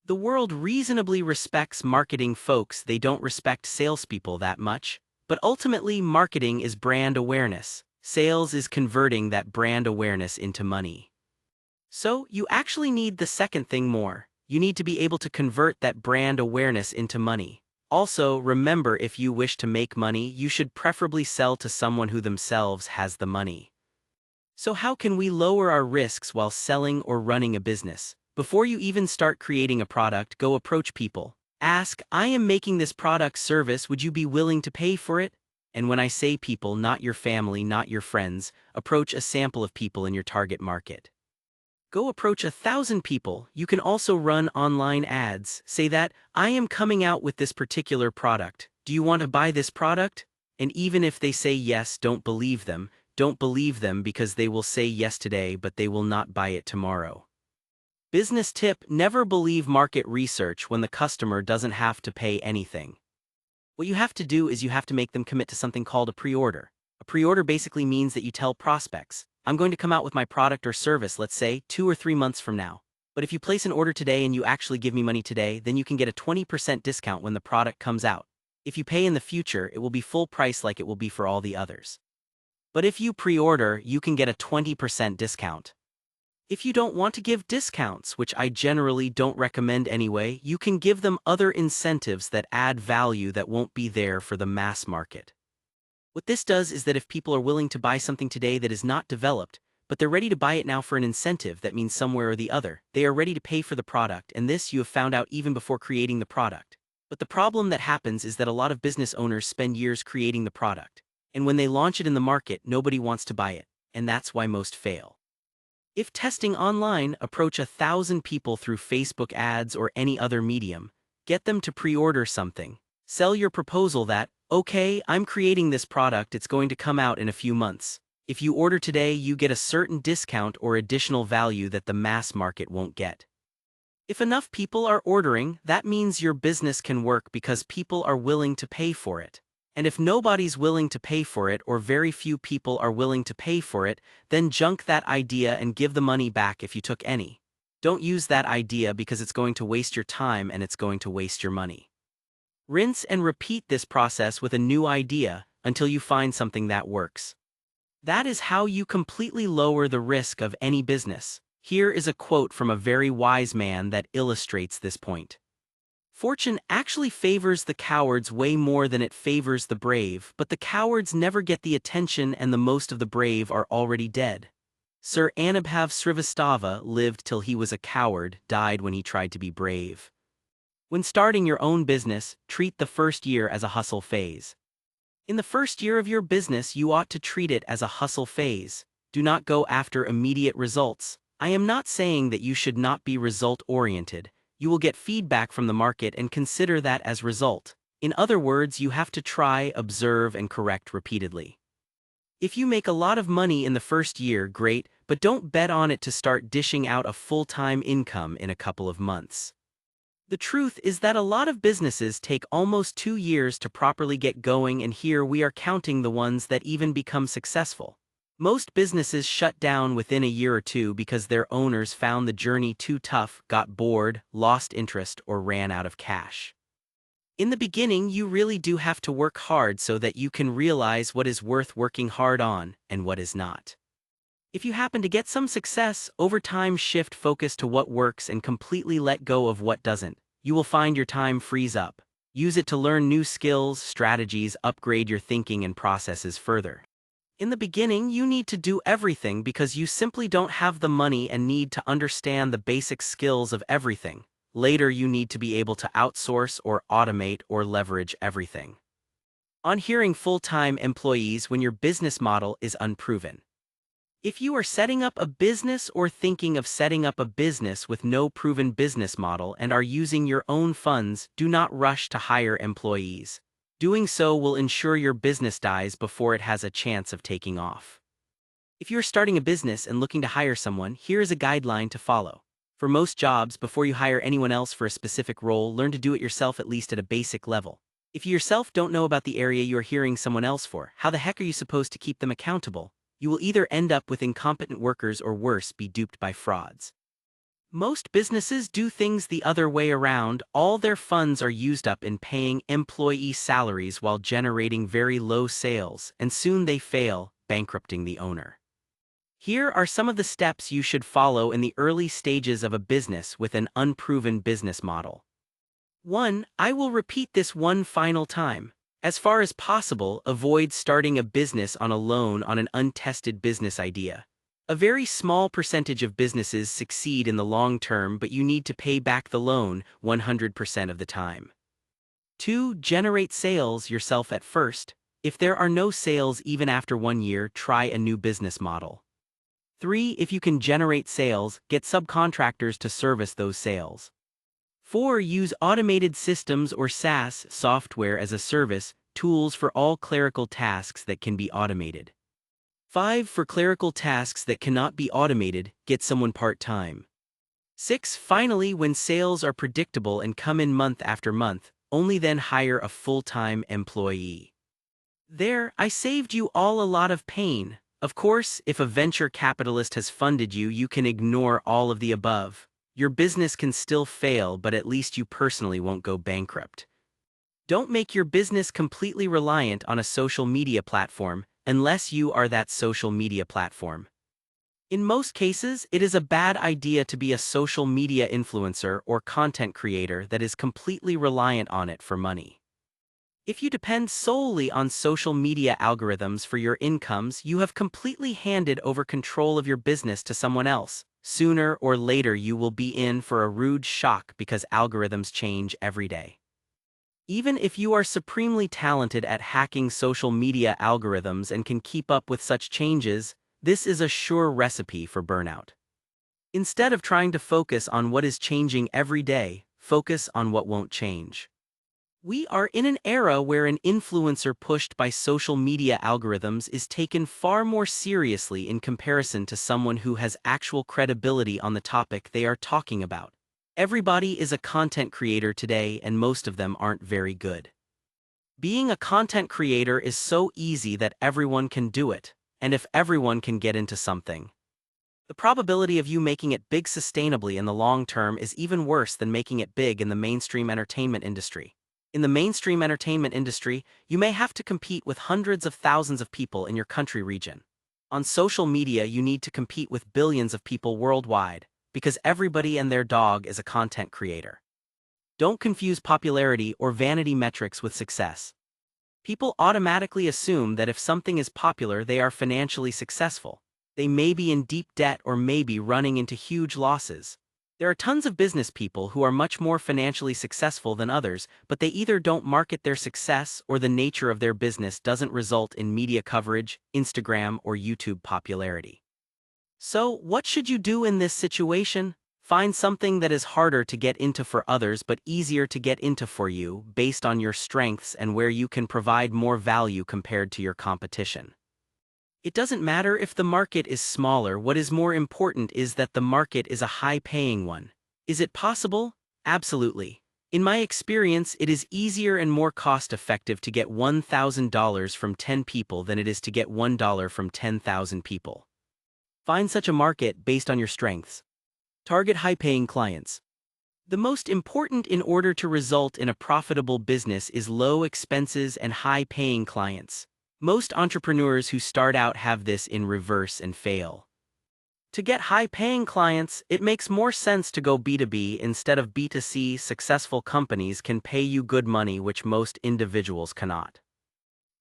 The world reasonably respects marketing folks, they don't respect salespeople that much. But ultimately, marketing is brand awareness. Sales is converting that brand awareness into money. So, you actually need the second thing more. You need to be able to convert that brand awareness into money. Also, remember, if you wish to make money, you should preferably sell to someone who themselves has the money. So how can we lower our risks while selling or running a business? Before you even start creating a product, go approach people. Ask, I am making this product service, would you be willing to pay for it? And when I say people, not your family, not your friends, approach a sample of people in your target market. Go approach 1,000 people. You can also run online ads. Say that, I am coming out with this particular product. Do you want to buy this product? And even if they say yes, don't believe them. don't believe them because they will say yes today but they will not buy it tomorrow. Business tip: never believe market research when the customer doesn't have to pay anything. What you have to do is you have to make them commit to something called a pre-order. A pre-order basically means that you tell prospects, I'm going to come out with my product or service, let's say, 2 or 3 months from now. But if you place an order today and you actually give me money today, then you can get a 20% discount when the product comes out. If you pay in the future, it will be full price like it will be for all the others. But if you pre-order, you can get a 20% discount. If you don't want to give discounts, which I generally don't recommend anyway, you can give them other incentives that add value that won't be there for the mass market. What this does is that if people are willing to buy something today that is not developed, but they're ready to buy it now for an incentive that means somewhere or the other, they are ready to pay for the product, and this you have found out even before creating the product. But the problem that happens is that a lot of business owners spend years creating the product, and when they launch it in the market, nobody wants to buy it, and that's why most fail. If testing online, approach 1,000 people through Facebook ads or any other medium. Get them to pre-order something. Sell your proposal that, okay, I'm creating this product, it's going to come out in a few months. If you order today, you get a certain discount or additional value that the mass market won't get. If enough people are ordering, that means your business can work because people are willing to pay for it. And if nobody's willing to pay for it or very few people are willing to pay for it, then junk that idea and give the money back if you took any. Don't use that idea because it's going to waste your time and it's going to waste your money. Rinse and repeat this process with a new idea until you find something that works. That is how you completely lower the risk of any business. Here is a quote from a very wise man that illustrates this point. Fortune actually favors the cowards way more than it favors the brave, but the cowards never get the attention and the most of the brave are already dead. Sir Anubhav Srivastava lived till he was a coward, died when he tried to be brave. When starting your own business, treat the first year as a hustle phase. In the first year of your business, you ought to treat it as a hustle phase. Do not go after immediate results. I am not saying that you should not be result-oriented. You will get feedback from the market and consider that as result. In other words, you have to try, observe, and correct repeatedly. If you make a lot of money in the first year, great, but don't bet on it to start dishing out a full-time income in a couple of months. The truth is that a lot of businesses take almost 2 years to properly get going, and here we are counting the ones that even become successful. Most businesses shut down within a year or two because their owners found the journey too tough, got bored, lost interest, or ran out of cash. In the beginning, you really do have to work hard so that you can realize what is worth working hard on and what is not. If you happen to get some success, over time shift focus to what works and completely let go of what doesn't. You will find your time frees up. Use it to learn new skills, strategies, upgrade your thinking and processes further. In the beginning, you need to do everything because you simply don't have the money and need to understand the basic skills of everything. Later, you need to be able to outsource or automate or leverage everything. On hiring full-time employees when your business model is unproven. If you are setting up a business or thinking of setting up a business with no proven business model and are using your own funds, do not rush to hire employees. Doing so will ensure your business dies before it has a chance of taking off. If you're starting a business and looking to hire someone, here is a guideline to follow. For most jobs, before you hire anyone else for a specific role, learn to do it yourself at least at a basic level. If you yourself don't know about the area you are hiring someone else for, how the heck are you supposed to keep them accountable? You will either end up with incompetent workers or worse, be duped by frauds. Most businesses do things the other way around. All their funds are used up in paying employee salaries while generating very low sales, and soon they fail, bankrupting the owner. Here are some of the steps you should follow in the early stages of a business with an unproven business model. 1. I will repeat this one final time. As far as possible, avoid starting a business on a loan on an untested business idea. A very small percentage of businesses succeed in the long term, but you need to pay back the loan 100% of the time. 2. Generate sales yourself at first. If there are no sales even after 1 year, try a new business model. 3. If you can generate sales, get subcontractors to service those sales. 4. Use automated systems or SaaS, software as a service, tools for all clerical tasks that can be automated. 5. For clerical tasks that cannot be automated, get someone part-time. 6. Finally, when sales are predictable and come in month after month, only then hire a full-time employee. There, I saved you all a lot of pain. Of course, if a venture capitalist has funded you, you can ignore all of the above. Your business can still fail, but at least you personally won't go bankrupt. Don't make your business completely reliant on a social media platform, unless you are that social media platform. In most cases, it is a bad idea to be a social media influencer or content creator that is completely reliant on it for money. If you depend solely on social media algorithms for your incomes, you have completely handed over control of your business to someone else. Sooner or later, you will be in for a rude shock because algorithms change every day. Even if you are supremely talented at hacking social media algorithms and can keep up with such changes, this is a sure recipe for burnout. Instead of trying to focus on what is changing every day, focus on what won't change. We are in an era where an influencer pushed by social media algorithms is taken far more seriously in comparison to someone who has actual credibility on the topic they are talking about. Everybody is a content creator today, and most of them aren't very good. Being a content creator is so easy that everyone can do it, and if everyone can get into something, the probability of you making it big sustainably in the long term is even worse than making it big in the mainstream entertainment industry. In the mainstream entertainment industry, you may have to compete with hundreds of thousands of people in your country region. On social media, you need to compete with billions of people worldwide, because everybody and their dog is a content creator. Don't confuse popularity or vanity metrics with success. People automatically assume that if something is popular, they are financially successful. They may be in deep debt or may be running into huge losses. There are tons of business people who are much more financially successful than others, but they either don't market their success or the nature of their business doesn't result in media coverage, Instagram, or YouTube popularity. So, what should you do in this situation? Find something that is harder to get into for others but easier to get into for you, based on your strengths and where you can provide more value compared to your competition. It doesn't matter if the market is smaller, what is more important is that the market is a high-paying one. Is it possible? Absolutely. In my experience, it is easier and more cost-effective to get $1,000 from 10 people than it is to get $1 from 10,000 people. Find such a market based on your strengths. Target high-paying clients. The most important in order to result in a profitable business is low expenses and high-paying clients. Most entrepreneurs who start out have this in reverse and fail. To get high-paying clients, it makes more sense to go B2B instead of B2C. Successful companies can pay you good money, which most individuals cannot.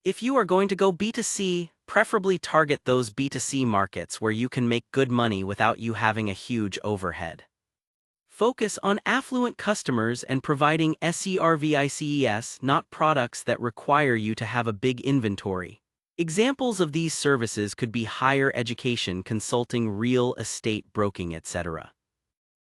If you are going to go B2C, preferably target those B2C markets where you can make good money without you having a huge overhead. Focus on affluent customers and providing services, not products that require you to have a big inventory. Examples of these services could be higher education, consulting, real estate broking, etc.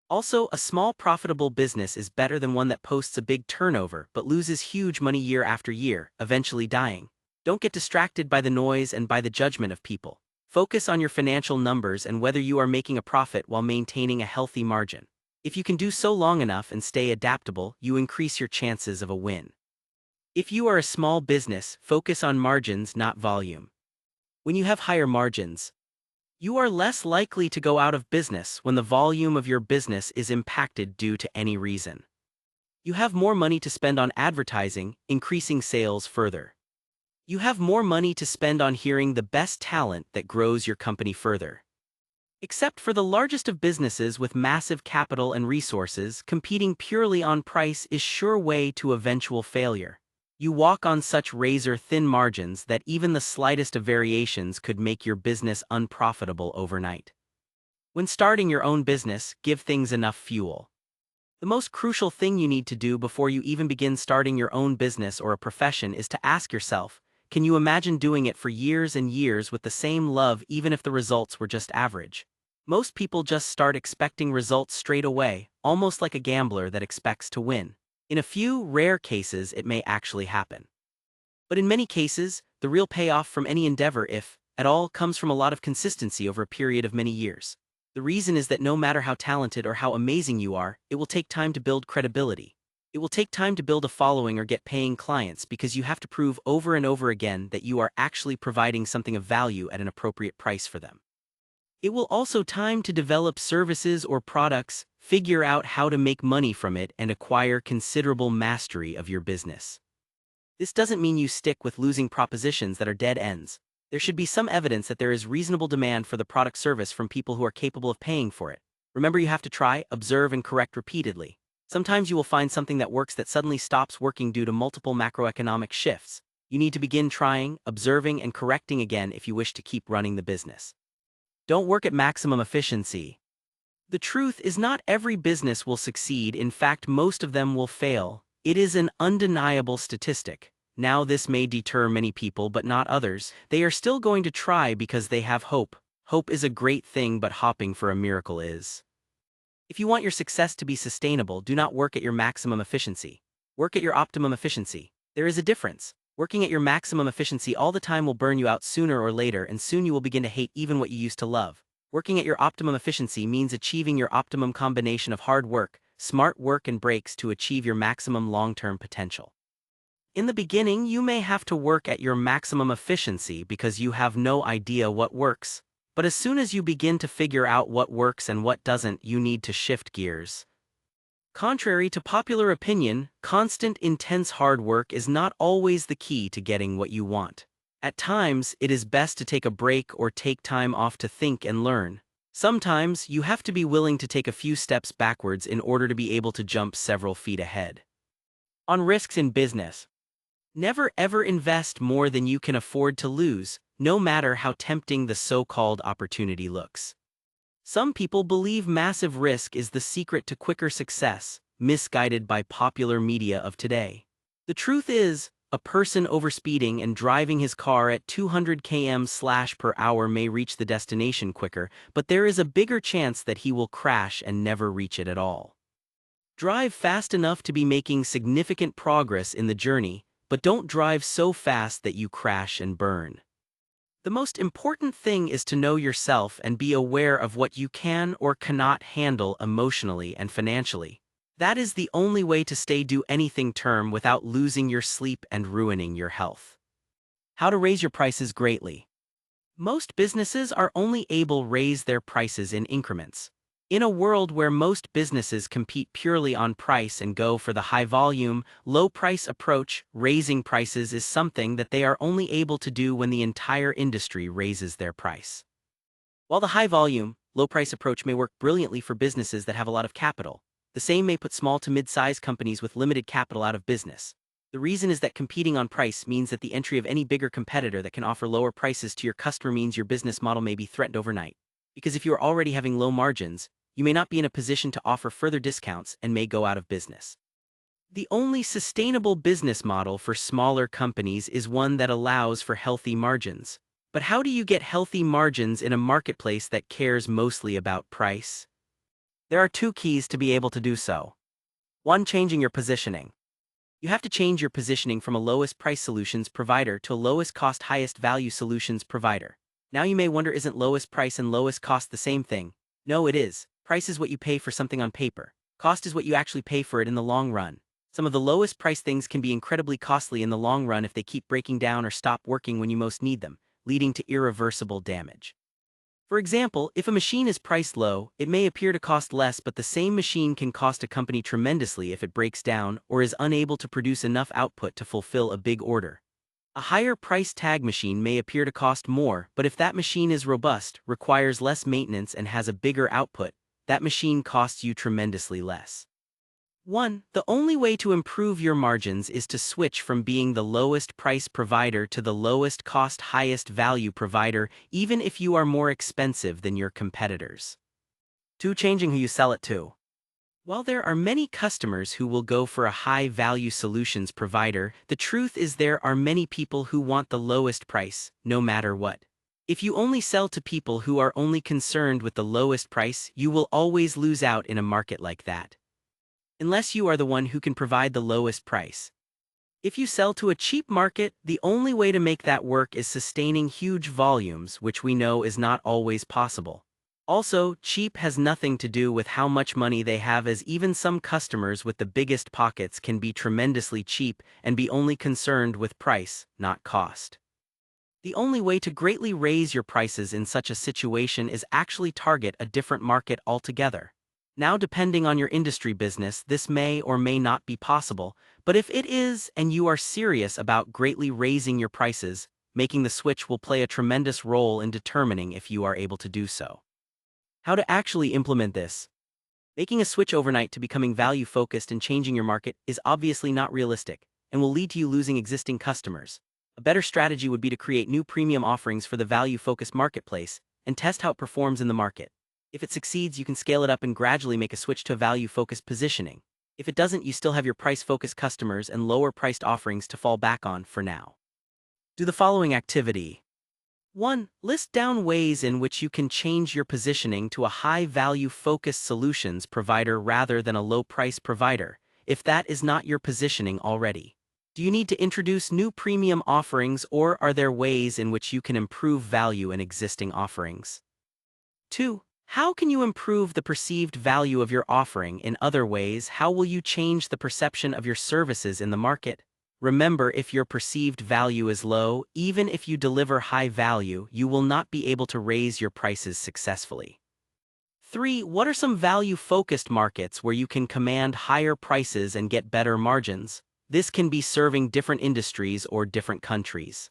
Also, a small profitable business is better than one that posts a big turnover but loses huge money year after year, eventually dying. Don't get distracted by the noise and by the judgment of people. Focus on your financial numbers and whether you are making a profit while maintaining a healthy margin. If you can do so long enough and stay adaptable, you increase your chances of a win. If you are a small business, focus on margins, not volume. When you have higher margins, you are less likely to go out of business when the volume of your business is impacted due to any reason. You have more money to spend on advertising, increasing sales further. You have more money to spend on hiring the best talent that grows your company further. Except for the largest of businesses with massive capital and resources, competing purely on price is sure way to eventual failure. You walk on such razor-thin margins that even the slightest of variations could make your business unprofitable overnight. When starting your own business, give things enough fuel. The most crucial thing you need to do before you even begin starting your own business or a profession is to ask yourself, can you imagine doing it for years and years with the same love even if the results were just average? Most people just start expecting results straight away, almost like a gambler that expects to win. In a few rare cases, it may actually happen. But in many cases, the real payoff from any endeavor, if at all comes from a lot of consistency over a period of many years. The reason is that no matter how talented or how amazing you are, it will take time to build credibility. It will take time to build a following or get paying clients because you have to prove over and over again that you are actually providing something of value at an appropriate price for them. It will also time to develop services or products, figure out how to make money from it, and acquire considerable mastery of your business. This doesn't mean you stick with losing propositions that are dead ends. There should be some evidence that there is reasonable demand for the product service from people who are capable of paying for it. Remember, you have to try, observe, and correct repeatedly. Sometimes you will find something that works that suddenly stops working due to multiple macroeconomic shifts. You need to begin trying, observing, and correcting again if you wish to keep running the business. Don't work at maximum efficiency. The truth is not every business will succeed. In fact, most of them will fail. It is an undeniable statistic. Now, this may deter many people, but not others. They are still going to try because they have hope. Hope is a great thing, but hoping for a miracle is. If you want your success to be sustainable, do not work at your maximum efficiency. Work at your optimum efficiency. There is a difference. Working at your maximum efficiency all the time will burn you out sooner or later, and soon you will begin to hate even what you used to love. Working at your optimum efficiency means achieving your optimum combination of hard work, smart work, and breaks to achieve your maximum long-term potential. In the beginning, you may have to work at your maximum efficiency because you have no idea what works. But as soon as you begin to figure out what works and what doesn't, you need to shift gears. Contrary to popular opinion, constant, intense hard work is not always the key to getting what you want. At times, it is best to take a break or take time off to think and learn. Sometimes, you have to be willing to take a few steps backwards in order to be able to jump several feet ahead. On risks in business. Never ever invest more than you can afford to lose, no matter how tempting the so-called opportunity looks. Some people believe massive risk is the secret to quicker success, misguided by popular media of today. The truth is, a person overspeeding and driving his car at 200 km/h may reach the destination quicker, but there is a bigger chance that he will crash and never reach it at all. Drive fast enough to be making significant progress in the journey, but don't drive so fast that you crash and burn. The most important thing is to know yourself and be aware of what you can or cannot handle emotionally and financially. That is the only way to stay do anything term without losing your sleep and ruining your health. How to raise your prices greatly. Most businesses are only able to raise their prices in increments. In a world where most businesses compete purely on price and go for the high-volume, low-price approach, raising prices is something that they are only able to do when the entire industry raises their price. While the high-volume, low-price approach may work brilliantly for businesses that have a lot of capital, the same may put small to mid-sized companies with limited capital out of business. The reason is that competing on price means that the entry of any bigger competitor that can offer lower prices to your customer means your business model may be threatened overnight. Because if you are already having low margins, you may not be in a position to offer further discounts and may go out of business. The only sustainable business model for smaller companies is one that allows for healthy margins. But how do you get healthy margins in a marketplace that cares mostly about price? There are two keys to be able to do so. 1. Changing your positioning. You have to change your positioning from a lowest price solutions provider to a lowest cost highest value solutions provider. Now you may wonder, isn't lowest price and lowest cost the same thing? No, it is. Price is what you pay for something on paper. Cost is what you actually pay for it in the long run. Some of the lowest price things can be incredibly costly in the long run if they keep breaking down or stop working when you most need them, leading to irreversible damage. For example, if a machine is priced low, it may appear to cost less, but the same machine can cost a company tremendously if it breaks down or is unable to produce enough output to fulfill a big order. A higher price tag machine may appear to cost more, but if that machine is robust, requires less maintenance, and has a bigger output, that machine costs you tremendously less. 1. The only way to improve your margins is to switch from being the lowest price provider to the lowest cost highest value provider, even if you are more expensive than your competitors. 2. Changing who you sell it to. While there are many customers who will go for a high-value solutions provider, the truth is there are many people who want the lowest price, no matter what. If you only sell to people who are only concerned with the lowest price, you will always lose out in a market like that. Unless you are the one who can provide the lowest price. If you sell to a cheap market, the only way to make that work is sustaining huge volumes, which we know is not always possible. Also, cheap has nothing to do with how much money they have, as even some customers with the biggest pockets can be tremendously cheap and be only concerned with price, not cost. The only way to greatly raise your prices in such a situation is actually target a different market altogether. Now, depending on your industry business, this may or may not be possible, but if it is and you are serious about greatly raising your prices, making the switch will play a tremendous role in determining if you are able to do so. How to actually implement this? Making a switch overnight to becoming value-focused and changing your market is obviously not realistic and will lead to you losing existing customers. A better strategy would be to create new premium offerings for the value-focused marketplace and test how it performs in the market. If it succeeds, you can scale it up and gradually make a switch to a value-focused positioning. If it doesn't, you still have your price-focused customers and lower-priced offerings to fall back on for now. Do the following activity. 1. List down ways in which you can change your positioning to a high-value focused solutions provider rather than a low-price provider, if that is not your positioning already. Do you need to introduce new premium offerings, or are there ways in which you can improve value in existing offerings? 2. How can you improve the perceived value of your offering in other ways? How will you change the perception of your services in the market? Remember, if your perceived value is low, even if you deliver high value, you will not be able to raise your prices successfully. 3. What are some value-focused markets where you can command higher prices and get better margins? This can be serving different industries or different countries.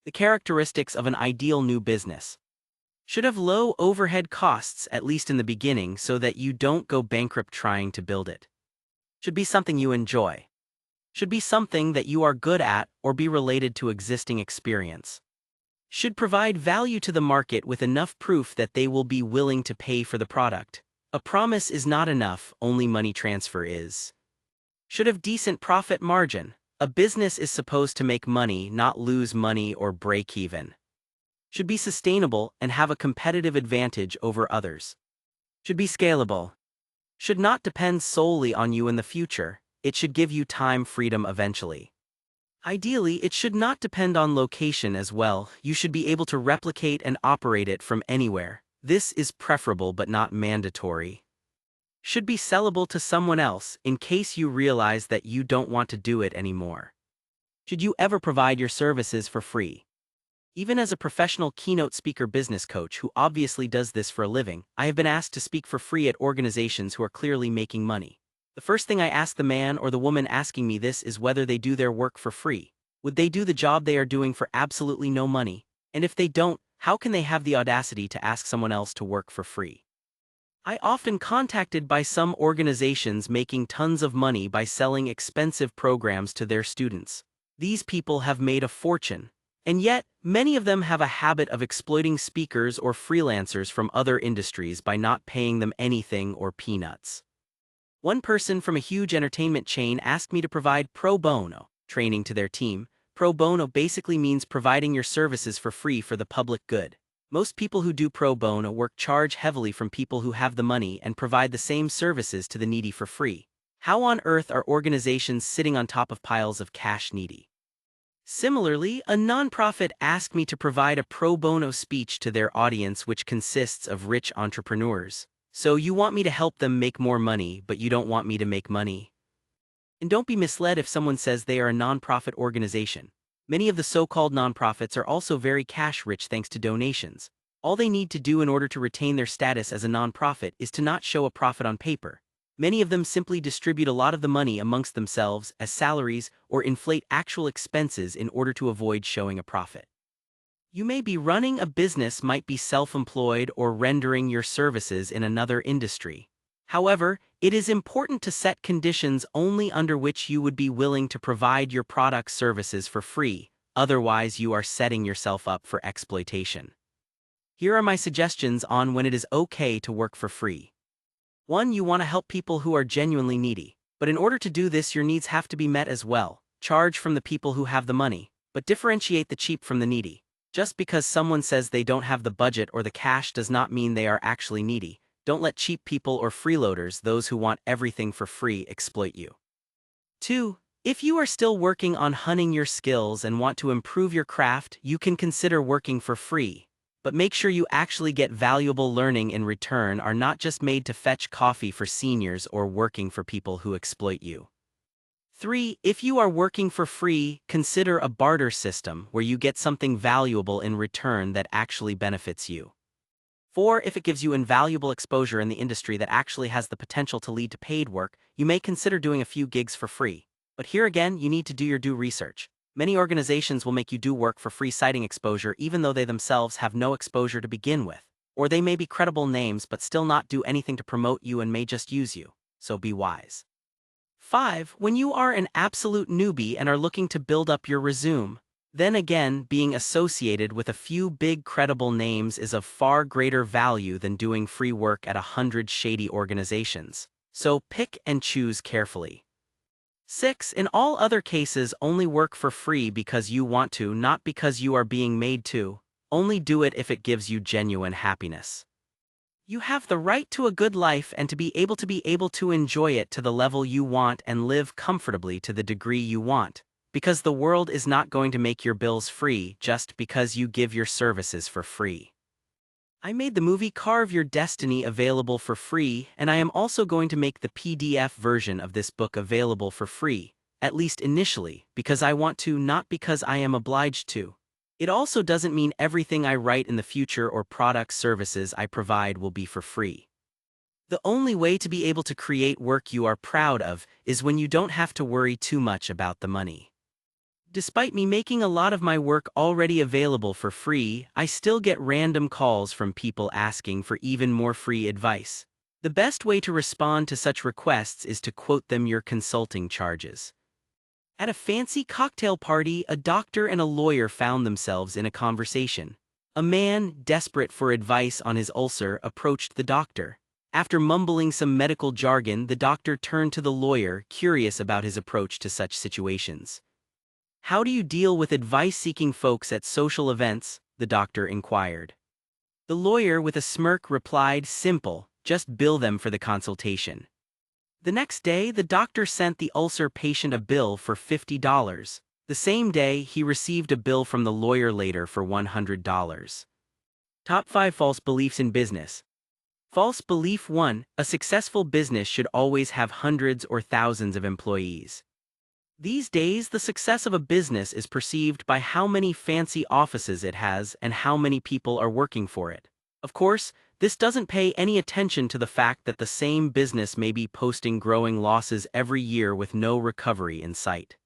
The characteristics of an ideal new business. Should have low overhead costs, at least in the beginning, so that you don't go bankrupt trying to build it. Should be something you enjoy. Should be something that you are good at or be related to existing experience. Should provide value to the market with enough proof that they will be willing to pay for the product. A promise is not enough, only money transfer is. Should have decent profit margin. A business is supposed to make money, not lose money or break even. Should be sustainable and have a competitive advantage over others. Should be scalable. Should not depend solely on you in the future. It should give you time freedom eventually. Ideally, it should not depend on location as well. You should be able to replicate and operate it from anywhere. This is preferable but not mandatory. Should be sellable to someone else in case you realize that you don't want to do it anymore. Should you ever provide your services for free? Even as a professional keynote speaker business coach who obviously does this for a living, I have been asked to speak for free at organizations who are clearly making money. The first thing I ask the man or the woman asking me this is whether they do their work for free. Would they do the job they are doing for absolutely no money? And if they don't, how can they have the audacity to ask someone else to work for free? I often contacted by some organizations making tons of money by selling expensive programs to their students. These people have made a fortune. And yet, many of them have a habit of exploiting speakers or freelancers from other industries by not paying them anything or peanuts. One person from a huge entertainment chain asked me to provide pro bono training to their team. Pro bono basically means providing your services for free for the public good. Most people who do pro bono work charge heavily from people who have the money and provide the same services to the needy for free. How on earth are organizations sitting on top of piles of cash needy? Similarly, a nonprofit asked me to provide a pro bono speech to their audience, which consists of rich entrepreneurs. So you want me to help them make more money, but you don't want me to make money? And don't be misled if someone says they are a nonprofit organization. Many of the so-called nonprofits are also very cash-rich thanks to donations. All they need to do in order to retain their status as a nonprofit is to not show a profit on paper. Many of them simply distribute a lot of the money amongst themselves as salaries or inflate actual expenses in order to avoid showing a profit. You may be running a business, might be self-employed, or rendering your services in another industry. However, it is important to set conditions only under which you would be willing to provide your product services for free, otherwise you are setting yourself up for exploitation. Here are my suggestions on when it is okay to work for free. 1. You want to help people who are genuinely needy. But in order to do this, your needs have to be met as well. Charge from the people who have the money, but differentiate the cheap from the needy. Just because someone says they don't have the budget or the cash does not mean they are actually needy. Don't let cheap people or freeloaders, those who want everything for free, exploit you. 2. If you are still working on honing your skills and want to improve your craft, you can consider working for free. But make sure you actually get valuable learning in return, are not just made to fetch coffee for seniors or working for people who exploit you. 3. If you are working for free, consider a barter system where you get something valuable in return that actually benefits you. 4. If it gives you invaluable exposure in the industry that actually has the potential to lead to paid work, you may consider doing a few gigs for free. But here again, you need to do your due research. Many organizations will make you do work for free citing exposure even though they themselves have no exposure to begin with. Or they may be credible names but still not do anything to promote you and may just use you. So be wise. 5. When you are an absolute newbie and are looking to build up your resume, then again, being associated with a few big credible names is of far greater value than doing free work at 100 shady organizations. So pick and choose carefully. 6. In all other cases, only work for free because you want to, not because you are being made to. Only do it if it gives you genuine happiness. You have the right to a good life and to be able to enjoy it to the level you want and live comfortably to the degree you want. Because the world is not going to make your bills free just because you give your services for free. I made the movie Carve Your Destiny available for free, and I am also going to make the PDF version of this book available for free, at least initially, because I want to, not because I am obliged to. It also doesn't mean everything I write in the future or product services I provide will be for free. The only way to be able to create work you are proud of is when you don't have to worry too much about the money. Despite me making a lot of my work already available for free, I still get random calls from people asking for even more free advice. The best way to respond to such requests is to quote them your consulting charges. At a fancy cocktail party, a doctor and a lawyer found themselves in a conversation. A man, desperate for advice on his ulcer, approached the doctor. After mumbling some medical jargon, the doctor turned to the lawyer, curious about his approach to such situations. "How do you deal with advice-seeking folks at social events?" the doctor inquired. The lawyer, with a smirk, replied, "Simple, just bill them for the consultation." The next day, the doctor sent the ulcer patient a bill for $50. The same day, he received a bill from the lawyer later for $100. Top 5 False Beliefs in Business. False Belief 1. A successful business should always have hundreds or thousands of employees. These days, the success of a business is perceived by how many fancy offices it has and how many people are working for it. Of course, this doesn't pay any attention to the fact that the same business may be posting growing losses every year with no recovery in sight.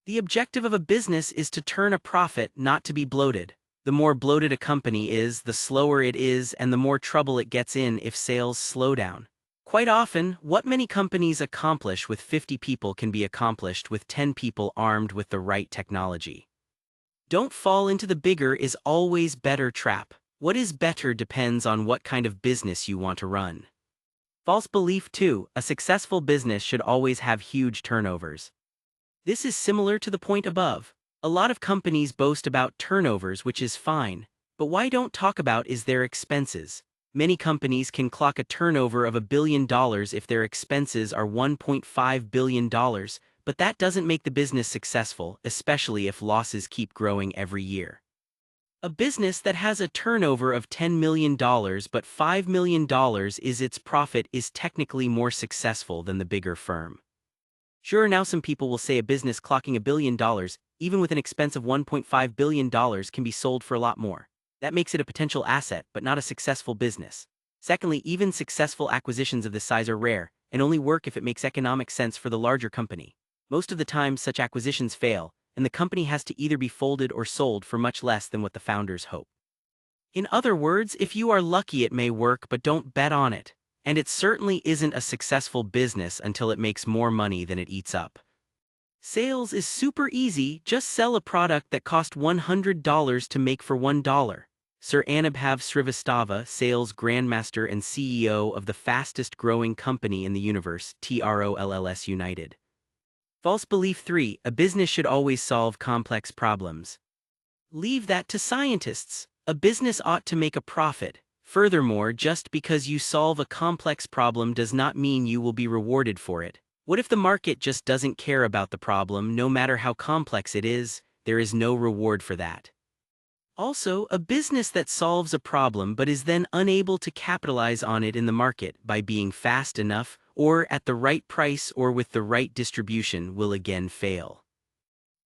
The objective of a business is to turn a profit, not to be bloated. The more bloated a company is, the slower it is, and the more trouble it gets in if sales slow down. Quite often, what many companies accomplish with 50 people can be accomplished with 10 people armed with the right technology. Don't fall into the bigger is always better trap. What is better depends on what kind of business you want to run. False Belief 2. A successful business should always have huge turnovers. This is similar to the point above. A lot of companies boast about turnovers, which is fine, but why don't talk about is their expenses. Many companies can clock a turnover of $1 billion if their expenses are $1.5 billion, but that doesn't make the business successful, especially if losses keep growing every year. A business that has a turnover of $10 million but $5 million is its profit is technically more successful than the bigger firm. Sure, now some people will say a business clocking $1 billion, even with an expense of $1.5 billion, can be sold for a lot more. That makes it a potential asset, but not a successful business. Secondly, even successful acquisitions of this size are rare, and only work if it makes economic sense for the larger company. Most of the time, such acquisitions fail, and the company has to either be folded or sold for much less than what the founders hope. In other words, if you are lucky it may work, but don't bet on it. And it certainly isn't a successful business until it makes more money than it eats up. Sales is super easy, just sell a product that cost $100 to make for $1. Sir Anubhav Srivastava, sales grandmaster and CEO of the fastest growing company in the universe, TROLLS United. False Belief 3. A business should always solve complex problems. Leave that to scientists. A business ought to make a profit. Furthermore, just because you solve a complex problem does not mean you will be rewarded for it. What if the market just doesn't care about the problem, no matter how complex it is? There is no reward for that. Also, a business that solves a problem but is then unable to capitalize on it in the market by being fast enough, or at the right price or with the right distribution will again fail.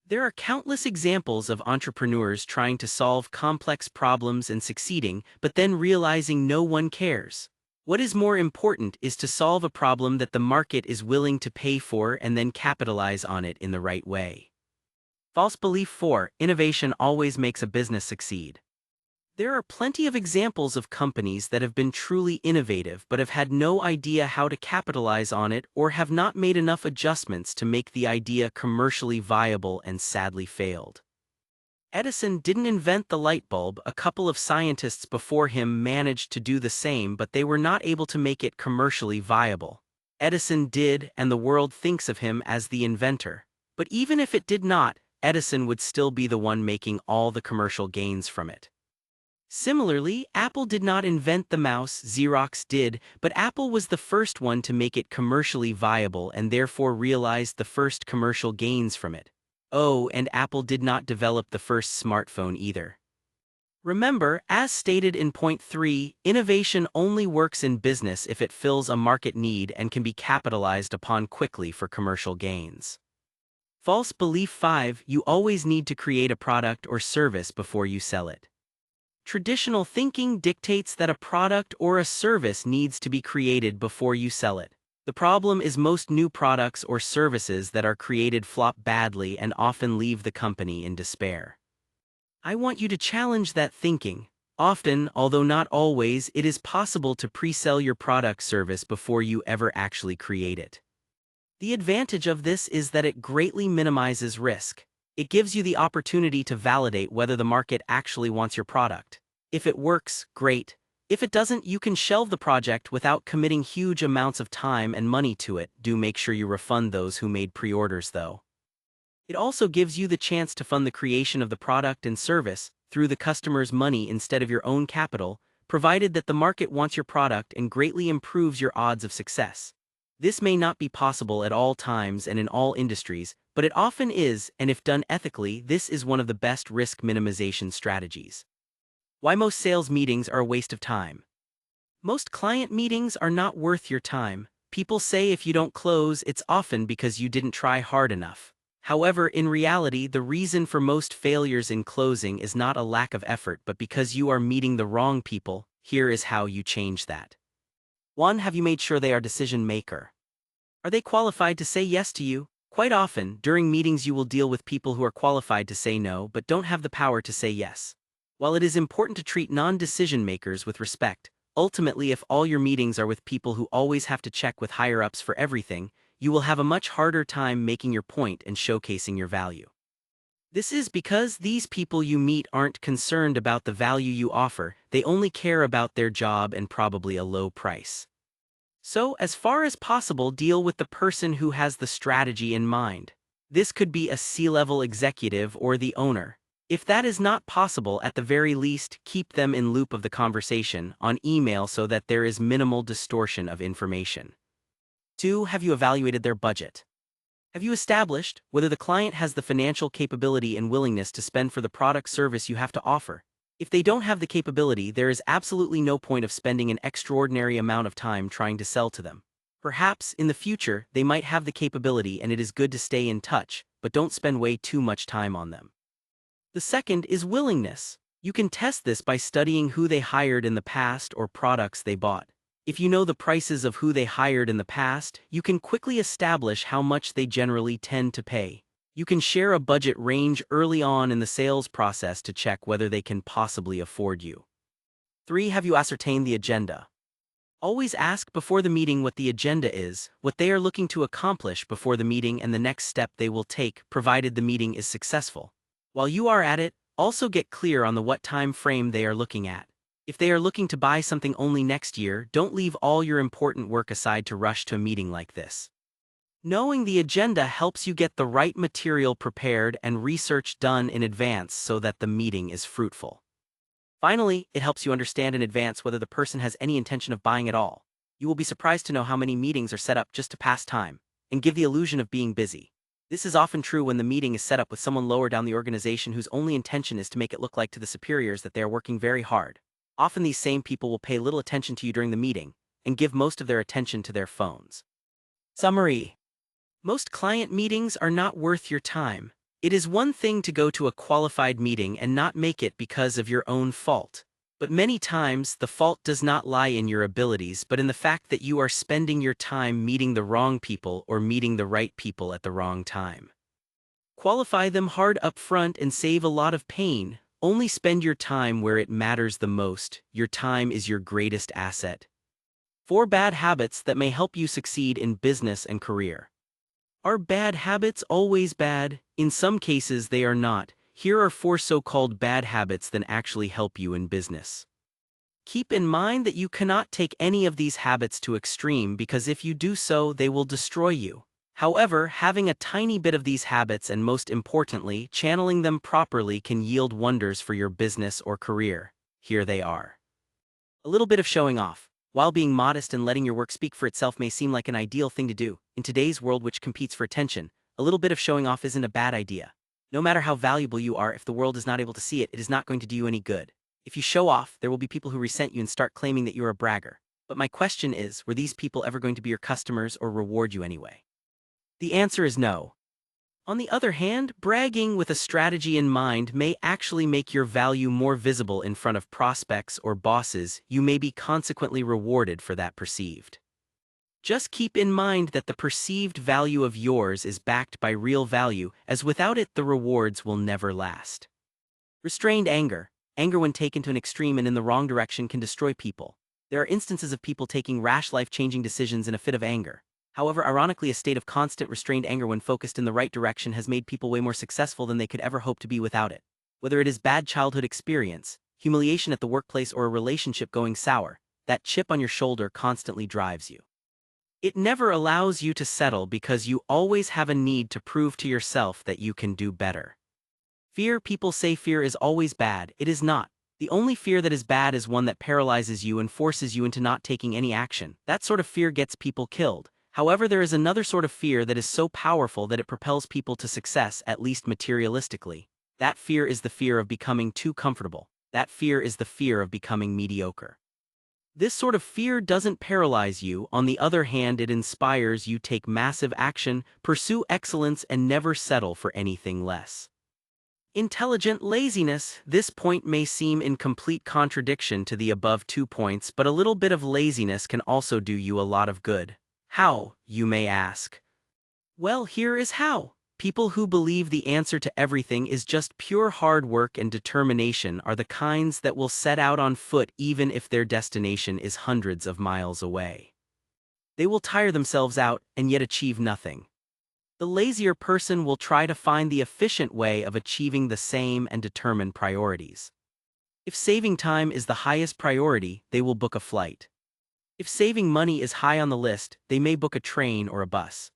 There are countless examples of entrepreneurs trying to solve complex problems and succeeding, but then realizing no one cares. What is more important is to solve a problem that the market is willing to pay for and then capitalize on it in the right way. False belief 4. Innovation always makes a business succeed. There are plenty of examples of companies that have been truly innovative but have had no idea how to capitalize on it or have not made enough adjustments to make the idea commercially viable and sadly failed. Edison didn't invent the light bulb. A couple of scientists before him managed to do the same, but they were not able to make it commercially viable. Edison did, and the world thinks of him as the inventor. But even if it did not, Edison would still be the one making all the commercial gains from it. Similarly, Apple did not invent the mouse, Xerox did, but Apple was the first one to make it commercially viable and therefore realized the first commercial gains from it. Oh, and Apple did not develop the first smartphone either. Remember, as stated in point 3, innovation only works in business if it fills a market need and can be capitalized upon quickly for commercial gains. False belief 5. You always need to create a product or service before you sell it. Traditional thinking dictates that a product or a service needs to be created before you sell it. The problem is most new products or services that are created flop badly and often leave the company in despair. I want you to challenge that thinking. Often, although not always, it is possible to pre-sell your product service before you ever actually create it. The advantage of this is that it greatly minimizes risk. It gives you the opportunity to validate whether the market actually wants your product. If it works, great. If it doesn't, you can shelve the project without committing huge amounts of time and money to it. Do make sure you refund those who made pre-orders though. It also gives you the chance to fund the creation of the product and service through the customer's money instead of your own capital, provided that the market wants your product and greatly improves your odds of success. This may not be possible at all times and in all industries, but it often is, and if done ethically, this is one of the best risk minimization strategies. Why most sales meetings are a waste of time. Most client meetings are not worth your time. People say if you don't close, it's often because you didn't try hard enough. However, in reality, the reason for most failures in closing is not a lack of effort but because you are meeting the wrong people. Here is how you change that. 1. Have you made sure they are decision maker? Are they qualified to say yes to you? Quite often, during meetings you will deal with people who are qualified to say no but don't have the power to say yes. While it is important to treat non-decision makers with respect, ultimately if all your meetings are with people who always have to check with higher-ups for everything, you will have a much harder time making your point and showcasing your value. This is because these people you meet aren't concerned about the value you offer, they only care about their job and probably a low price. So, as far as possible, deal with the person who has the strategy in mind. This could be a C-level executive or the owner. If that is not possible, at the very least, keep them in loop of the conversation on email so that there is minimal distortion of information. 2. Have you evaluated their budget? Have you established whether the client has the financial capability and willingness to spend for the product service you have to offer? If they don't have the capability, there is absolutely no point of spending an extraordinary amount of time trying to sell to them. Perhaps, in the future, they might have the capability and it is good to stay in touch, but don't spend way too much time on them. The second is willingness. You can test this by studying who they hired in the past or products they bought. If you know the prices of who they hired in the past, you can quickly establish how much they generally tend to pay. You can share a budget range early on in the sales process to check whether they can possibly afford you. 3. Have you ascertained the agenda? Always ask before the meeting what the agenda is, what they are looking to accomplish before the meeting and the next step they will take, provided the meeting is successful. While you are at it, also get clear on what time frame they are looking at. If they are looking to buy something only next year, don't leave all your important work aside to rush to a meeting like this. Knowing the agenda helps you get the right material prepared and research done in advance so that the meeting is fruitful. Finally, it helps you understand in advance whether the person has any intention of buying at all. You will be surprised to know how many meetings are set up just to pass time. and give the illusion of being busy. This is often true when the meeting is set up with someone lower down the organization whose only intention is to make it look like to the superiors that they are working very hard. Often these same people will pay little attention to you during the meeting and give most of their attention to their phones. Summary. Most client meetings are not worth your time. It is one thing to go to a qualified meeting and not make it because of your own fault. But many times, the fault does not lie in your abilities but in the fact that you are spending your time meeting the wrong people or meeting the right people at the wrong time. Qualify them hard up front and save a lot of pain. Only spend your time where it matters the most. Your time is your greatest asset. 4 bad habits that may help you succeed in business and career. Are bad habits always bad? In some cases they are not. Here are 4 so-called bad habits that actually help you in business. Keep in mind that you cannot take any of these habits to extreme because if you do so, they will destroy you. However, having a tiny bit of these habits and most importantly, channeling them properly can yield wonders for your business or career. Here they are. A little bit of showing off. While being modest and letting your work speak for itself may seem like an ideal thing to do, in today's world which competes for attention, a little bit of showing off isn't a bad idea. No matter how valuable you are, if the world is not able to see it, it is not going to do you any good. If you show off, there will be people who resent you and start claiming that you're a bragger. But my question is, were these people ever going to be your customers or reward you anyway? The answer is no. On the other hand, bragging with a strategy in mind may actually make your value more visible in front of prospects or bosses. You may be consequently rewarded for that perceived. Just keep in mind that the perceived value of yours is backed by real value, as without it the rewards will never last. Restrained anger. Anger when taken to an extreme and in the wrong direction can destroy people. There are instances of people taking rash life-changing decisions in a fit of anger. However, ironically, a state of constant restrained anger when focused in the right direction has made people way more successful than they could ever hope to be without it. Whether it is bad childhood experience, humiliation at the workplace, or a relationship going sour, that chip on your shoulder constantly drives you. It never allows you to settle because you always have a need to prove to yourself that you can do better. Fear. People say fear is always bad. It is not. The only fear that is bad is one that paralyzes you and forces you into not taking any action. That sort of fear gets people killed. However, there is another sort of fear that is so powerful that it propels people to success, at least materialistically. That fear is the fear of becoming too comfortable. That fear is the fear of becoming mediocre. This sort of fear doesn't paralyze you. On the other hand, it inspires you to take massive action, pursue excellence, and never settle for anything less. Intelligent laziness. This point may seem in complete contradiction to the above 2 points, but a little bit of laziness can also do you a lot of good. How, you may ask? Well, here is how. People who believe the answer to everything is just pure hard work and determination are the kinds that will set out on foot even if their destination is hundreds of miles away. They will tire themselves out and yet achieve nothing. The lazier person will try to find the efficient way of achieving the same and determine priorities. If saving time is the highest priority, they will book a flight. If saving money is high on the list, they may book a train or a bus.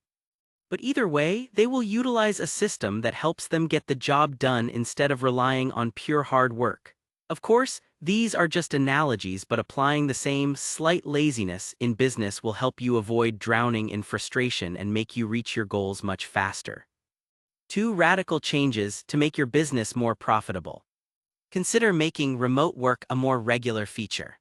But either way, they will utilize a system that helps them get the job done instead of relying on pure hard work. Of course, these are just analogies, but applying the same slight laziness in business will help you avoid drowning in frustration and make you reach your goals much faster. 2 radical changes to make your business more profitable. Consider making remote work a more regular feature.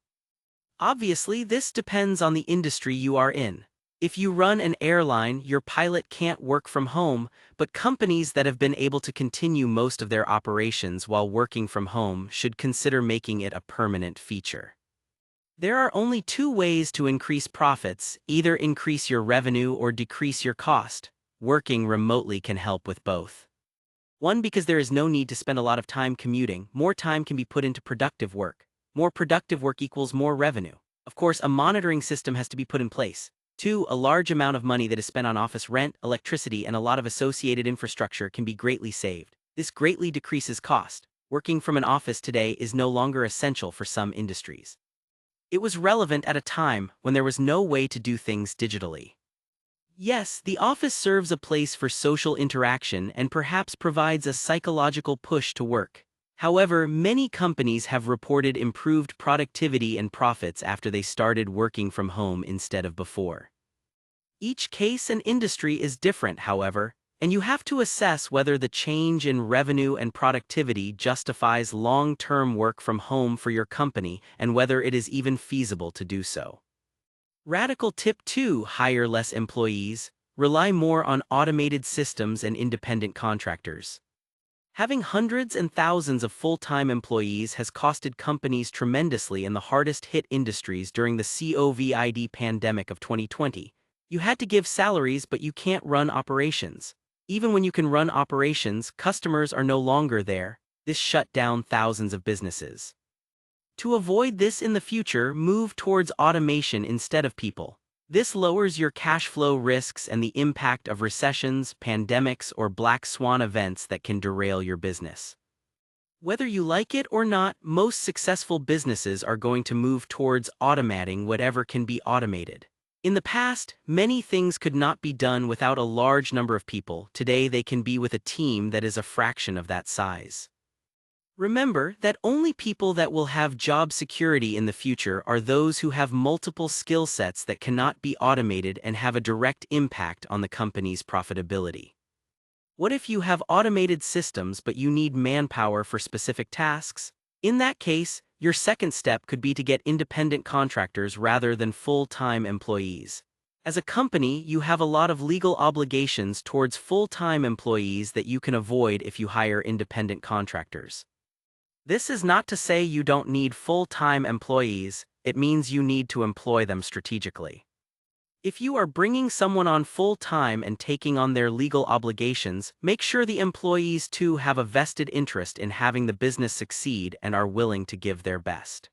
Obviously, this depends on the industry you are in. If you run an airline, your pilot can't work from home, but companies that have been able to continue most of their operations while working from home should consider making it a permanent feature. There are only 2 ways to increase profits: either increase your revenue or decrease your cost. Working remotely can help with both. 1, because there is no need to spend a lot of time commuting, more time can be put into productive work. More productive work equals more revenue. Of course, a monitoring system has to be put in place. 2, a large amount of money that is spent on office rent, electricity, and a lot of associated infrastructure can be greatly saved. This greatly decreases cost. Working from an office today is no longer essential for some industries. It was relevant at a time when there was no way to do things digitally. Yes, the office serves a place for social interaction and perhaps provides a psychological push to work. However, many companies have reported improved productivity and profits after they started working from home instead of before. Each case and industry is different, however, and you have to assess whether the change in revenue and productivity justifies long-term work from home for your company and whether it is even feasible to do so. Radical tip 2: hire less employees, rely more on automated systems and independent contractors. Having hundreds and thousands of full-time employees has costed companies tremendously in the hardest-hit industries during the COVID pandemic of 2020. You had to give salaries, but you can't run operations. Even when you can run operations, customers are no longer there. This shut down thousands of businesses. To avoid this in the future, move towards automation instead of people. This lowers your cash flow risks and the impact of recessions, pandemics, or black swan events that can derail your business. Whether you like it or not, most successful businesses are going to move towards automating whatever can be automated. In the past, many things could not be done without a large number of people. Today, they can be with a team that is a fraction of that size. Remember that only people that will have job security in the future are those who have multiple skill sets that cannot be automated and have a direct impact on the company's profitability. What if you have automated systems but you need manpower for specific tasks? In that case, your second step could be to get independent contractors rather than full-time employees. As a company, you have a lot of legal obligations towards full-time employees that you can avoid if you hire independent contractors. This is not to say you don't need full-time employees, it means you need to employ them strategically. If you are bringing someone on full-time and taking on their legal obligations, make sure the employees too have a vested interest in having the business succeed and are willing to give their best.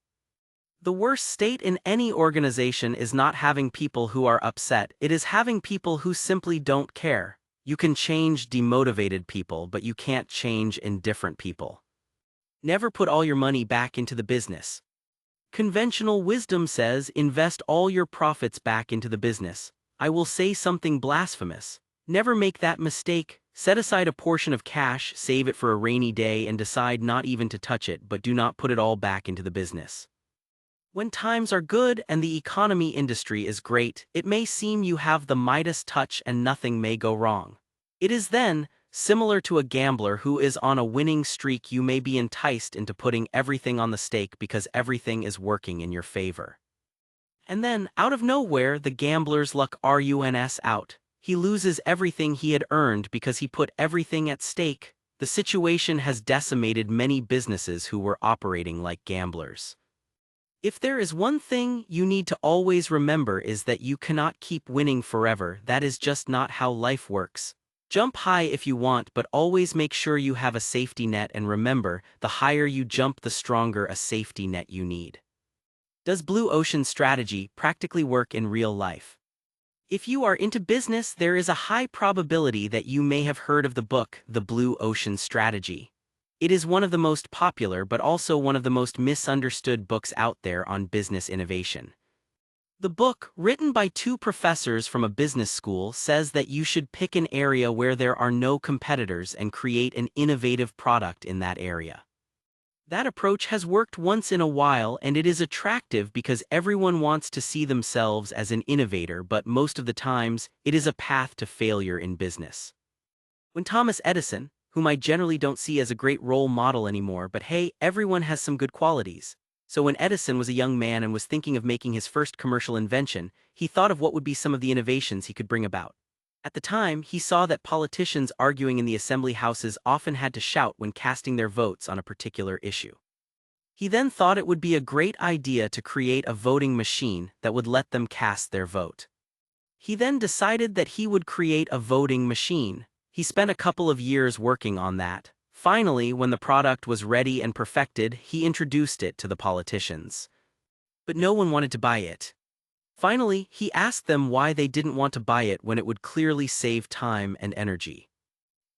The worst state in any organization is not having people who are upset, it is having people who simply don't care. You can change demotivated people, but you can't change indifferent people. Never put all your money back into the business. Conventional wisdom says invest all your profits back into the business. I will say something blasphemous. Never make that mistake. Set aside a portion of cash, save it for a rainy day, and decide not even to touch it, but do not put it all back into the business. When times are good and the economy industry is great, it may seem you have the Midas touch and nothing may go wrong. It is then, similar to a gambler who is on a winning streak, you may be enticed into putting everything on the stake because everything is working in your favor. And then, out of nowhere, the gambler's luck runs out. He loses everything he had earned because he put everything at stake. The situation has decimated many businesses who were operating like gamblers. If there is one thing you need to always remember is that you cannot keep winning forever. That is just not how life works. Jump high if you want, but always make sure you have a safety net, and remember, the higher you jump, the stronger a safety net you need. Does blue ocean strategy practically work in real life? If you are into business, there is a high probability that you may have heard of the book, The Blue Ocean Strategy. It is one of the most popular but also one of the most misunderstood books out there on business innovation. The book, written by two professors from a business school, says that you should pick an area where there are no competitors and create an innovative product in that area. That approach has worked once in a while, and it is attractive because everyone wants to see themselves as an innovator, but most of the times, it is a path to failure in business. When Thomas Edison, whom I generally don't see as a great role model anymore, but hey, everyone has some good qualities. So when Edison was a young man and was thinking of making his first commercial invention, he thought of what would be some of the innovations he could bring about. At the time, he saw that politicians arguing in the assembly houses often had to shout when casting their votes on a particular issue. He then thought it would be a great idea to create a voting machine that would let them cast their vote. He then decided that he would create a voting machine. He spent a couple of years working on that. Finally, when the product was ready and perfected, he introduced it to the politicians. But no one wanted to buy it. Finally, he asked them why they didn't want to buy it when it would clearly save time and energy.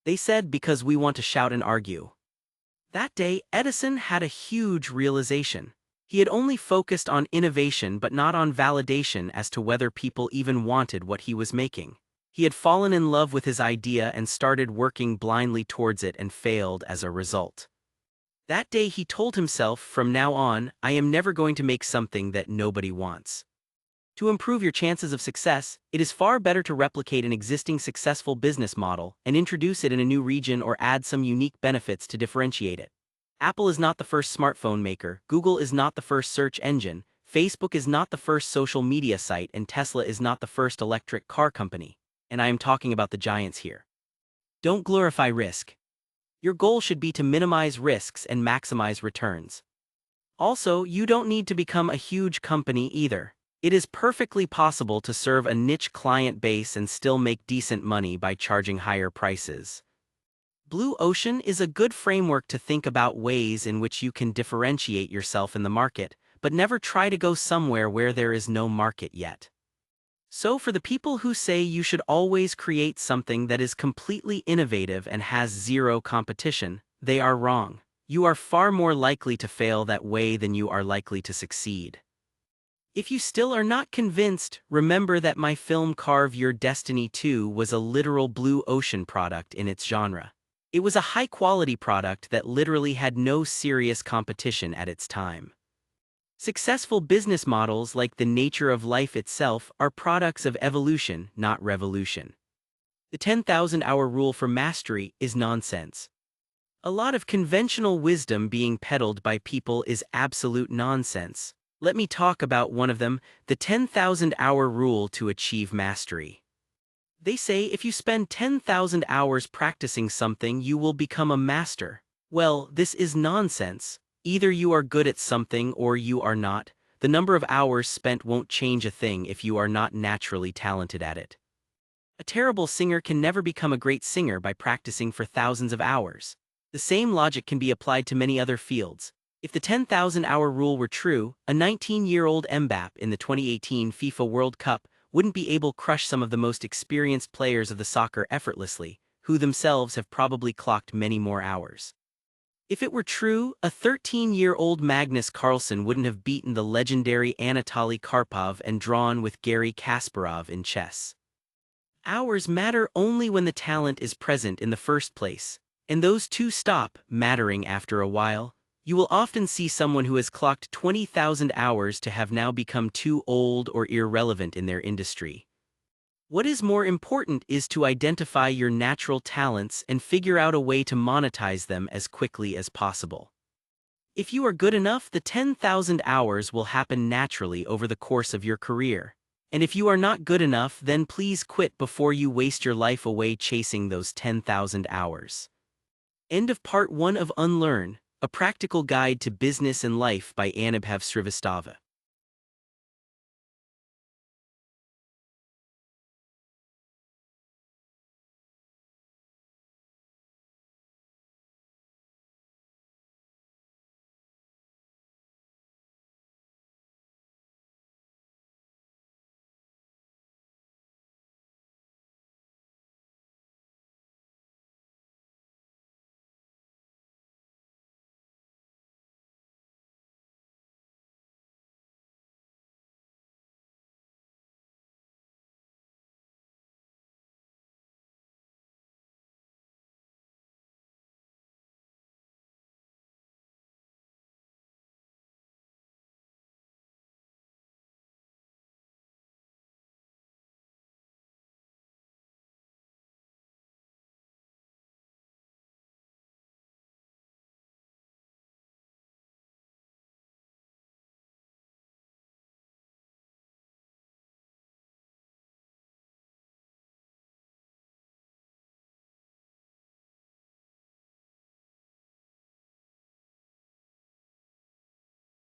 They said, because we want to shout and argue. That day, Edison had a huge realization. He had only focused on innovation but not on validation as to whether people even wanted what he was making. He had fallen in love with his idea and started working blindly towards it and failed as a result. That day he told himself, from now on, I am never going to make something that nobody wants. To improve your chances of success, it is far better to replicate an existing successful business model and introduce it in a new region or add some unique benefits to differentiate it. Apple is not the first smartphone maker, Google is not the first search engine, Facebook is not the first social media site, and Tesla is not the first electric car company. And I am talking about the giants here. Don't glorify risk. Your goal should be to minimize risks and maximize returns. Also, you don't need to become a huge company either. It is perfectly possible to serve a niche client base and still make decent money by charging higher prices. Blue Ocean is a good framework to think about ways in which you can differentiate yourself in the market, but never try to go somewhere where there is no market yet. So for the people who say you should always create something that is completely innovative and has zero competition, they are wrong. You are far more likely to fail that way than you are likely to succeed. If you still are not convinced, remember that my film Carve Your Destiny 2 was a literal blue ocean product in its genre. It was a high-quality product that literally had no serious competition at its time. Successful business models, like the nature of life itself, are products of evolution, not revolution. The 10,000-hour rule for mastery is nonsense. A lot of conventional wisdom being peddled by people is absolute nonsense. Let me talk about one of them, the 10,000-hour rule to achieve mastery. They say if you spend 10,000 hours practicing something, you will become a master. Well, this is nonsense. Either you are good at something or you are not. The number of hours spent won't change a thing if you are not naturally talented at it. A terrible singer can never become a great singer by practicing for thousands of hours. The same logic can be applied to many other fields. If the 10,000-hour rule were true, a 19-year-old Mbappe in the 2018 FIFA World Cup wouldn't be able to crush some of the most experienced players of the soccer effortlessly, who themselves have probably clocked many more hours. If it were true, a 13-year-old Magnus Carlsen wouldn't have beaten the legendary Anatoly Karpov and drawn with Garry Kasparov in chess. Hours matter only when the talent is present in the first place, and those two stop mattering after a while. You will often see someone who has clocked 20,000 hours to have now become too old or irrelevant in their industry. What is more important is to identify your natural talents and figure out a way to monetize them as quickly as possible. If you are good enough, the 10,000 hours will happen naturally over the course of your career. And if you are not good enough, then please quit before you waste your life away chasing those 10,000 hours. End of Part 1 of Unlearn, a practical guide to business and life by Anubhav Srivastava.